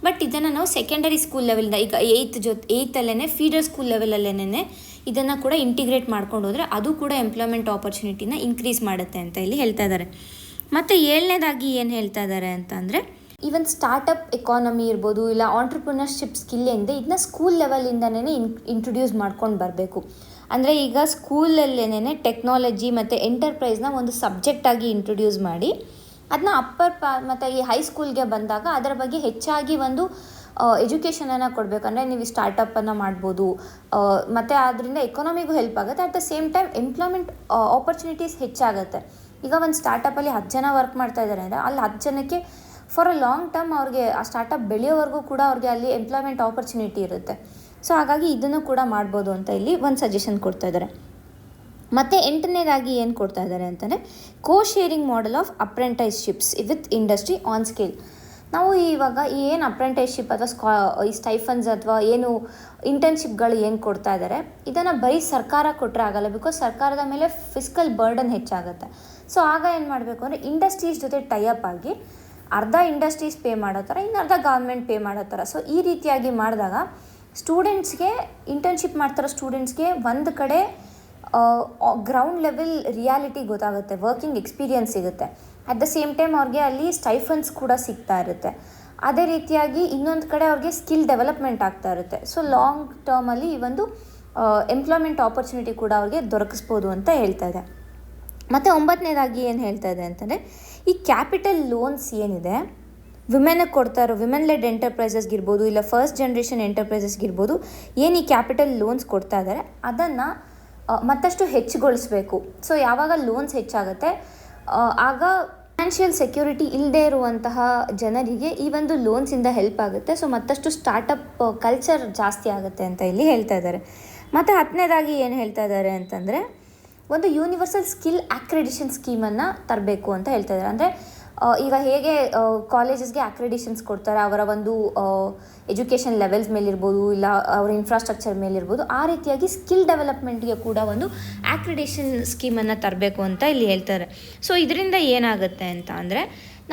ಬಟ್ ಇದನ್ನು ನಾವು ಸೆಕೆಂಡರಿ ಸ್ಕೂಲ್ ಲೆವೆಲಿಂದ ಈಗ 8th ಫೀಡರ್ ಸ್ಕೂಲ್ ಲೆವೆಲಲ್ಲೇ ಇದನ್ನು ಕೂಡ ಇಂಟಿಗ್ರೇಟ್ ಮಾಡ್ಕೊಂಡು ಹೋದರೆ ಅದು ಕೂಡ ಎಂಪ್ಲಾಯ್ಮೆಂಟ್ ಆಪರ್ಚುನಿಟಿನ ಇನ್ಕ್ರೀಸ್ ಮಾಡುತ್ತೆ ಅಂತ ಇಲ್ಲಿ ಹೇಳ್ತಾ ಇದ್ದಾರೆ. ಮತ್ತು 7ನೇದಾಗಿ ಏನು ಹೇಳ್ತಾ ಇದ್ದಾರೆ ಅಂತ ಅಂದರೆ ಈವನ್ ಸ್ಟಾರ್ಟಪ್ ಎಕಾನಮಿ ಇರ್ಬೋದು, ಇಲ್ಲ ಆಂಟ್ರಪ್ರಿನರ್ಶಿಪ್ ಸ್ಕಿಲ್ ಏನಿದೆ ಇದನ್ನ ಸ್ಕೂಲ್ ಲೆವೆಲಿಂದನೇ ಇಂಟ್ರೊಡ್ಯೂಸ್ ಮಾಡ್ಕೊಂಡು ಬರಬೇಕು. ಅಂದರೆ ಈಗ ಸ್ಕೂಲಲ್ಲೇನೆ ಟೆಕ್ನಾಲಜಿ ಮತ್ತು ಎಂಟರ್ಪ್ರೈಸ್ನ ಒಂದು ಸಬ್ಜೆಕ್ಟಾಗಿ ಇಂಟ್ರೊಡ್ಯೂಸ್ ಮಾಡಿ ಅದನ್ನ ಮತ್ತು ಈ ಹೈಸ್ಕೂಲ್ಗೆ ಬಂದಾಗ ಅದರ ಬಗ್ಗೆ ಹೆಚ್ಚಾಗಿ ಒಂದು ಎಜುಕೇಷನನ್ನು ಕೊಡಬೇಕು. ಅಂದರೆ ನೀವು ಸ್ಟಾರ್ಟಪ್ಪನ್ನು ಮಾಡ್ಬೋದು ಮತ್ತು ಅದರಿಂದ ಎಕಾನಮಿಗೂ ಹೆಲ್ಪ್ ಆಗುತ್ತೆ. At the same time employment opportunities ಹೆಚ್ಚಾಗುತ್ತೆ. ಈಗ ಒಂದು ಸ್ಟಾರ್ಟಪ್ಪಲ್ಲಿ 10 ಜನ ವರ್ಕ್ ಮಾಡ್ತಾ ಇದ್ದಾರೆ ಅಂದರೆ ಅಲ್ಲಿ 10 ಜನಕ್ಕೆ ಫಾರ್ ಅ ಲಾಂಗ್ ಟರ್ಮ್ ಅವ್ರಿಗೆ ಆ ಸ್ಟಾರ್ಟಪ್ ಬೆಳೆಯೋವರೆಗೂ ಕೂಡ ಅವ್ರಿಗೆ ಅಲ್ಲಿ ಎಂಪ್ಲಾಯ್ಮೆಂಟ್ ಆಪರ್ಚುನಿಟಿ ಇರುತ್ತೆ. ಸೊ ಹಾಗಾಗಿ ಇದನ್ನು ಕೂಡ ಮಾಡ್ಬೋದು ಅಂತ ಇಲ್ಲಿ ಒಂದು ಸಜೆಷನ್ ಕೊಡ್ತಾ ಇದ್ದಾರೆ. ಮತ್ತು 8ನೇದಾಗಿ ಏನು ಕೊಡ್ತಾ ಇದ್ದಾರೆ ಅಂತಂದರೆ sharing model of apprenticeships with industry on scale. ನಾವು ಇವಾಗ ಈ ಏನು ಅಪ್ರೆಂಟಿಸ್ಶಿಪ್ ಅಥವಾ ಈ ಸ್ಟೈಫನ್ಸ್ ಅಥವಾ ಏನು ಇಂಟರ್ನ್ಶಿಪ್ಗಳು ಏನು ಕೊಡ್ತಾ ಇದ್ದಾರೆ ಇದನ್ನು ಬರೀ ಸರ್ಕಾರ ಕೊಟ್ಟರೆ ಆಗಲ್ಲ. ಬಿಕಾಸ್ ಸರ್ಕಾರದ ಮೇಲೆ ಫಿಸ್ಕಲ್ ಬರ್ಡನ್ ಹೆಚ್ಚಾಗುತ್ತೆ. ಸೊ ಆಗ ಏನು ಮಾಡಬೇಕು ಅಂದರೆ ಇಂಡಸ್ಟ್ರೀಸ್ ಜೊತೆ ಟೈಅಪ್ ಆಗಿ ಅರ್ಧ ಇಂಡಸ್ಟ್ರೀಸ್ ಪೇ ಮಾಡೋ ಥರ ಇನ್ನು ಅರ್ಧ ಗೌರ್ಮೆಂಟ್ ಪೇ ಮಾಡೋ ಥರ. ಸೊ ಈ ರೀತಿಯಾಗಿ ಮಾಡಿದಾಗ ಸ್ಟೂಡೆಂಟ್ಸ್ಗೆ ಇಂಟರ್ನ್ಶಿಪ್ ಮಾಡ್ತಾರೋ ಸ್ಟೂಡೆಂಟ್ಸ್ಗೆ ಒಂದು ಕಡೆ ಗ್ರೌಂಡ್ ಲೆವೆಲ್ ರಿಯಾಲಿಟಿ ಗೊತ್ತಾಗುತ್ತೆ, ವರ್ಕಿಂಗ್ ಎಕ್ಸ್ಪೀರಿಯನ್ಸ್ ಸಿಗುತ್ತೆ. ಅಟ್ ದ ಸೇಮ್ ಟೈಮ್ ಅವ್ರಿಗೆ ಅಲ್ಲಿ ಸ್ಟೈಫನ್ಸ್ ಕೂಡ ಸಿಗ್ತಾ ಇರುತ್ತೆ. ಅದೇ ರೀತಿಯಾಗಿ ಇನ್ನೊಂದು ಕಡೆ ಅವ್ರಿಗೆ ಸ್ಕಿಲ್ ಡೆವಲಪ್ಮೆಂಟ್ ಆಗ್ತಾ ಇರುತ್ತೆ. ಸೊ ಲಾಂಗ್ ಟರ್ಮಲ್ಲಿ ಈ ಒಂದು ಎಂಪ್ಲಾಯ್ಮೆಂಟ್ ಆಪರ್ಚುನಿಟಿ ಕೂಡ ಅವ್ರಿಗೆ ದೊರಕಿಸ್ಬೋದು ಅಂತ ಹೇಳ್ತಾ ಇದೆ. ಮತ್ತು 9ನೇದಾಗಿ ಏನು ಹೇಳ್ತಾ ಇದೆ ಅಂತಂದರೆ ಈ ಕ್ಯಾಪಿಟಲ್ ಲೋನ್ಸ್ ಏನಿದೆ ವಿಮೆನ್ಗೆ ಕೊಡ್ತಾ ಇರೋ ವಿಮೆನ್ ಲೆಡ್ ಎಂಟರ್ಪ್ರೈಸಸ್ಗಿರ್ಬೋದು, ಇಲ್ಲ ಫಸ್ಟ್ ಜನ್ರೇಷನ್ ಎಂಟರ್ಪ್ರೈಸಸ್ಗಿರ್ಬೋದು, ಏನು ಈ ಕ್ಯಾಪಿಟಲ್ ಲೋನ್ಸ್ ಕೊಡ್ತಾ ಇದ್ದಾರೆ ಅದನ್ನು ಮತ್ತಷ್ಟು ಹೆಚ್ಚುಗೊಳಿಸಬೇಕು. ಸೊ ಯಾವಾಗ ಲೋನ್ಸ್ ಹೆಚ್ಚಾಗುತ್ತೆ ಆಗ ಫೈನಾನ್ಷಿಯಲ್ ಸೆಕ್ಯೂರಿಟಿ ಇಲ್ಲದೆ ಇರುವಂತಹ ಜನರಿಗೆ ಈ ಒಂದು ಲೋನ್ಸಿಂದ ಹೆಲ್ಪ್ ಆಗುತ್ತೆ. ಸೊ ಮತ್ತಷ್ಟು ಸ್ಟಾರ್ಟಪ್ ಕಲ್ಚರ್ ಜಾಸ್ತಿ ಆಗುತ್ತೆ ಅಂತ ಇಲ್ಲಿ ಹೇಳ್ತಾ ಇದ್ದಾರೆ. ಮತ್ತು 10ನೇದಾಗಿ ಏನು ಹೇಳ್ತಾ ಇದ್ದಾರೆ ಅಂತಂದರೆ ಒಂದು ಯೂನಿವರ್ಸಲ್ ಸ್ಕಿಲ್ ಅಕ್ರೆಡಿಷನ್ ಸ್ಕೀಮನ್ನು ತರಬೇಕು ಅಂತ ಹೇಳ್ತಾ ಇದ್ದಾರೆ. ಅಂದರೆ ಈಗ ಹೇಗೆ ಕಾಲೇಜಸ್ಗೆ ಅಕ್ರೆಡಿಷನ್ಸ್ ಕೊಡ್ತಾರೆ ಅವರ ಒಂದು ಎಜುಕೇಷನ್ ಲೆವೆಲ್ಸ್ ಮೇಲಿರ್ಬೋದು, ಇಲ್ಲ ಅವರ ಇನ್ಫ್ರಾಸ್ಟ್ರಕ್ಚರ್ ಮೇಲಿರ್ಬೋದು, ಆ ರೀತಿಯಾಗಿ ಸ್ಕಿಲ್ ಡೆವಲಪ್ಮೆಂಟ್ಗೆ ಕೂಡ ಒಂದು ಅಕ್ರೆಡಿಷನ್ ಸ್ಕೀಮನ್ನು ತರಬೇಕು ಅಂತ ಇಲ್ಲಿ ಹೇಳ್ತಾರೆ. ಸೊ ಇದರಿಂದ ಏನಾಗುತ್ತೆ ಅಂತ ಅಂದರೆ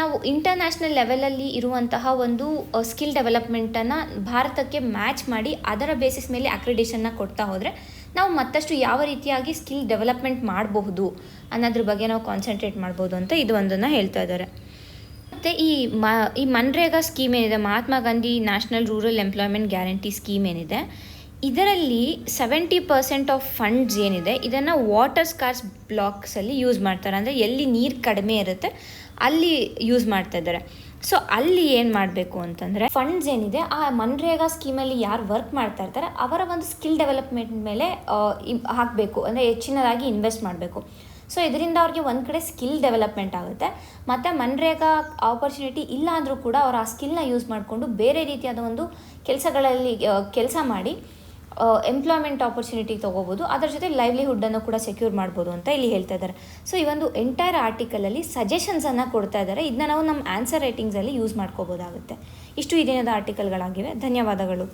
ನಾವು ಇಂಟರ್ನ್ಯಾಷನಲ್ ಲೆವೆಲಲ್ಲಿ ಇರುವಂತಹ ಒಂದು ಸ್ಕಿಲ್ ಡೆವಲಪ್ಮೆಂಟನ್ನು ಭಾರತಕ್ಕೆ ಮ್ಯಾಚ್ ಮಾಡಿ ಅದರ ಬೇಸಿಸ್ ಮೇಲೆ ಅಕ್ರೆಡಿಷನ್ನ ಕೊಡ್ತಾ ಹೋದರೆ ನಾವು ಮತ್ತಷ್ಟು ಯಾವ ರೀತಿಯಾಗಿ ಸ್ಕಿಲ್ ಡೆವಲಪ್ಮೆಂಟ್ ಮಾಡಬಹುದು ಅನ್ನೋದ್ರ ಬಗ್ಗೆ ನಾವು ಕಾನ್ಸಂಟ್ರೇಟ್ ಮಾಡ್ಬೋದು ಅಂತ ಇದು ಒಂದನ್ನು ಹೇಳ್ತಾ ಇದ್ದಾರೆ. ಮತ್ತು ಈ ಮನ್ರೇಗಾ ಸ್ಕೀಮ್ ಏನಿದೆ, Mahatma Gandhi national rural employment guarantee scheme ಏನಿದೆ, ಇದರಲ್ಲಿ 70% ಆಫ್ ಫಂಡ್ಸ್ ಏನಿದೆ ಇದನ್ನು ವಾಟರ್ ಸ್ಕಾರ್ಸ್ ಬ್ಲಾಕ್ಸಲ್ಲಿ ಯೂಸ್ ಮಾಡ್ತಾರೆ. ಅಂದರೆ ಎಲ್ಲಿ ನೀರು ಕಡಿಮೆ ಇರುತ್ತೆ ಅಲ್ಲಿ ಯೂಸ್ ಮಾಡ್ತಾ ಇದ್ದಾರೆ. ಸೊ ಅಲ್ಲಿ ಏನು ಮಾಡಬೇಕು ಅಂತಂದರೆ ಫಂಡ್ಸ್ ಏನಿದೆ ಆ ಮನ್ರೇಗಾ ಸ್ಕೀಮಲ್ಲಿ ಯಾರು ವರ್ಕ್ ಮಾಡ್ತಾ ಇರ್ತಾರೆ ಅವರ ಒಂದು ಸ್ಕಿಲ್ ಡೆವಲಪ್ಮೆಂಟ್ ಮೇಲೆ ಹಾಕಬೇಕು, ಅಂದರೆ ಹೆಚ್ಚಿನದಾಗಿ ಇನ್ವೆಸ್ಟ್ ಮಾಡಬೇಕು. ಸೊ ಇದರಿಂದ ಅವ್ರಿಗೆ ಒಂದು ಕಡೆ ಸ್ಕಿಲ್ ಡೆವಲಪ್ಮೆಂಟ್ ಆಗುತ್ತೆ, ಮತ್ತು ಮನ್ರೇಗಾ ಆಪರ್ಚುನಿಟಿ ಇಲ್ಲ ಅಂದರೂ ಕೂಡ ಅವರು ಆ ಸ್ಕಿಲ್ನ ಯೂಸ್ ಮಾಡಿಕೊಂಡು ಬೇರೆ ರೀತಿಯಾದ ಒಂದು ಕೆಲಸಗಳಲ್ಲಿ ಕೆಲಸ ಮಾಡಿ ಎಂಪ್ಲಾಯ್ಮೆಂಟ್ ಆಪರ್ಚುನಿಟಿ ತೊಗೋಬೋದು. ಅದರ ಜೊತೆ ಲೈವ್ಲಿಹುಡ್ಡನ್ನು ಕೂಡ ಸೆಕ್ಯೂರ್ ಮಾಡ್ಬೋದು ಅಂತ ಇಲ್ಲಿ ಹೇಳ್ತಾ ಇದ್ದಾರೆ. ಸೊ ಈ ಒಂದು ಎಂಟೈರ್ ಆರ್ಟಿಕಲಲ್ಲಿ ಸಜೆಷನ್ಸನ್ನು ಕೊಡ್ತಾ ಇದ್ದಾರೆ. ಇದನ್ನ ನಾವು ನಮ್ಮ ಆನ್ಸರ್ ರೈಟಿಂಗ್ಸಲ್ಲಿ ಯೂಸ್ ಮಾಡ್ಕೋಬೋದಾಗುತ್ತೆ. ಇಷ್ಟು ಈ ದಿನದ ಆರ್ಟಿಕಲ್ಗಳಾಗಿವೆ. ಧನ್ಯವಾದಗಳು.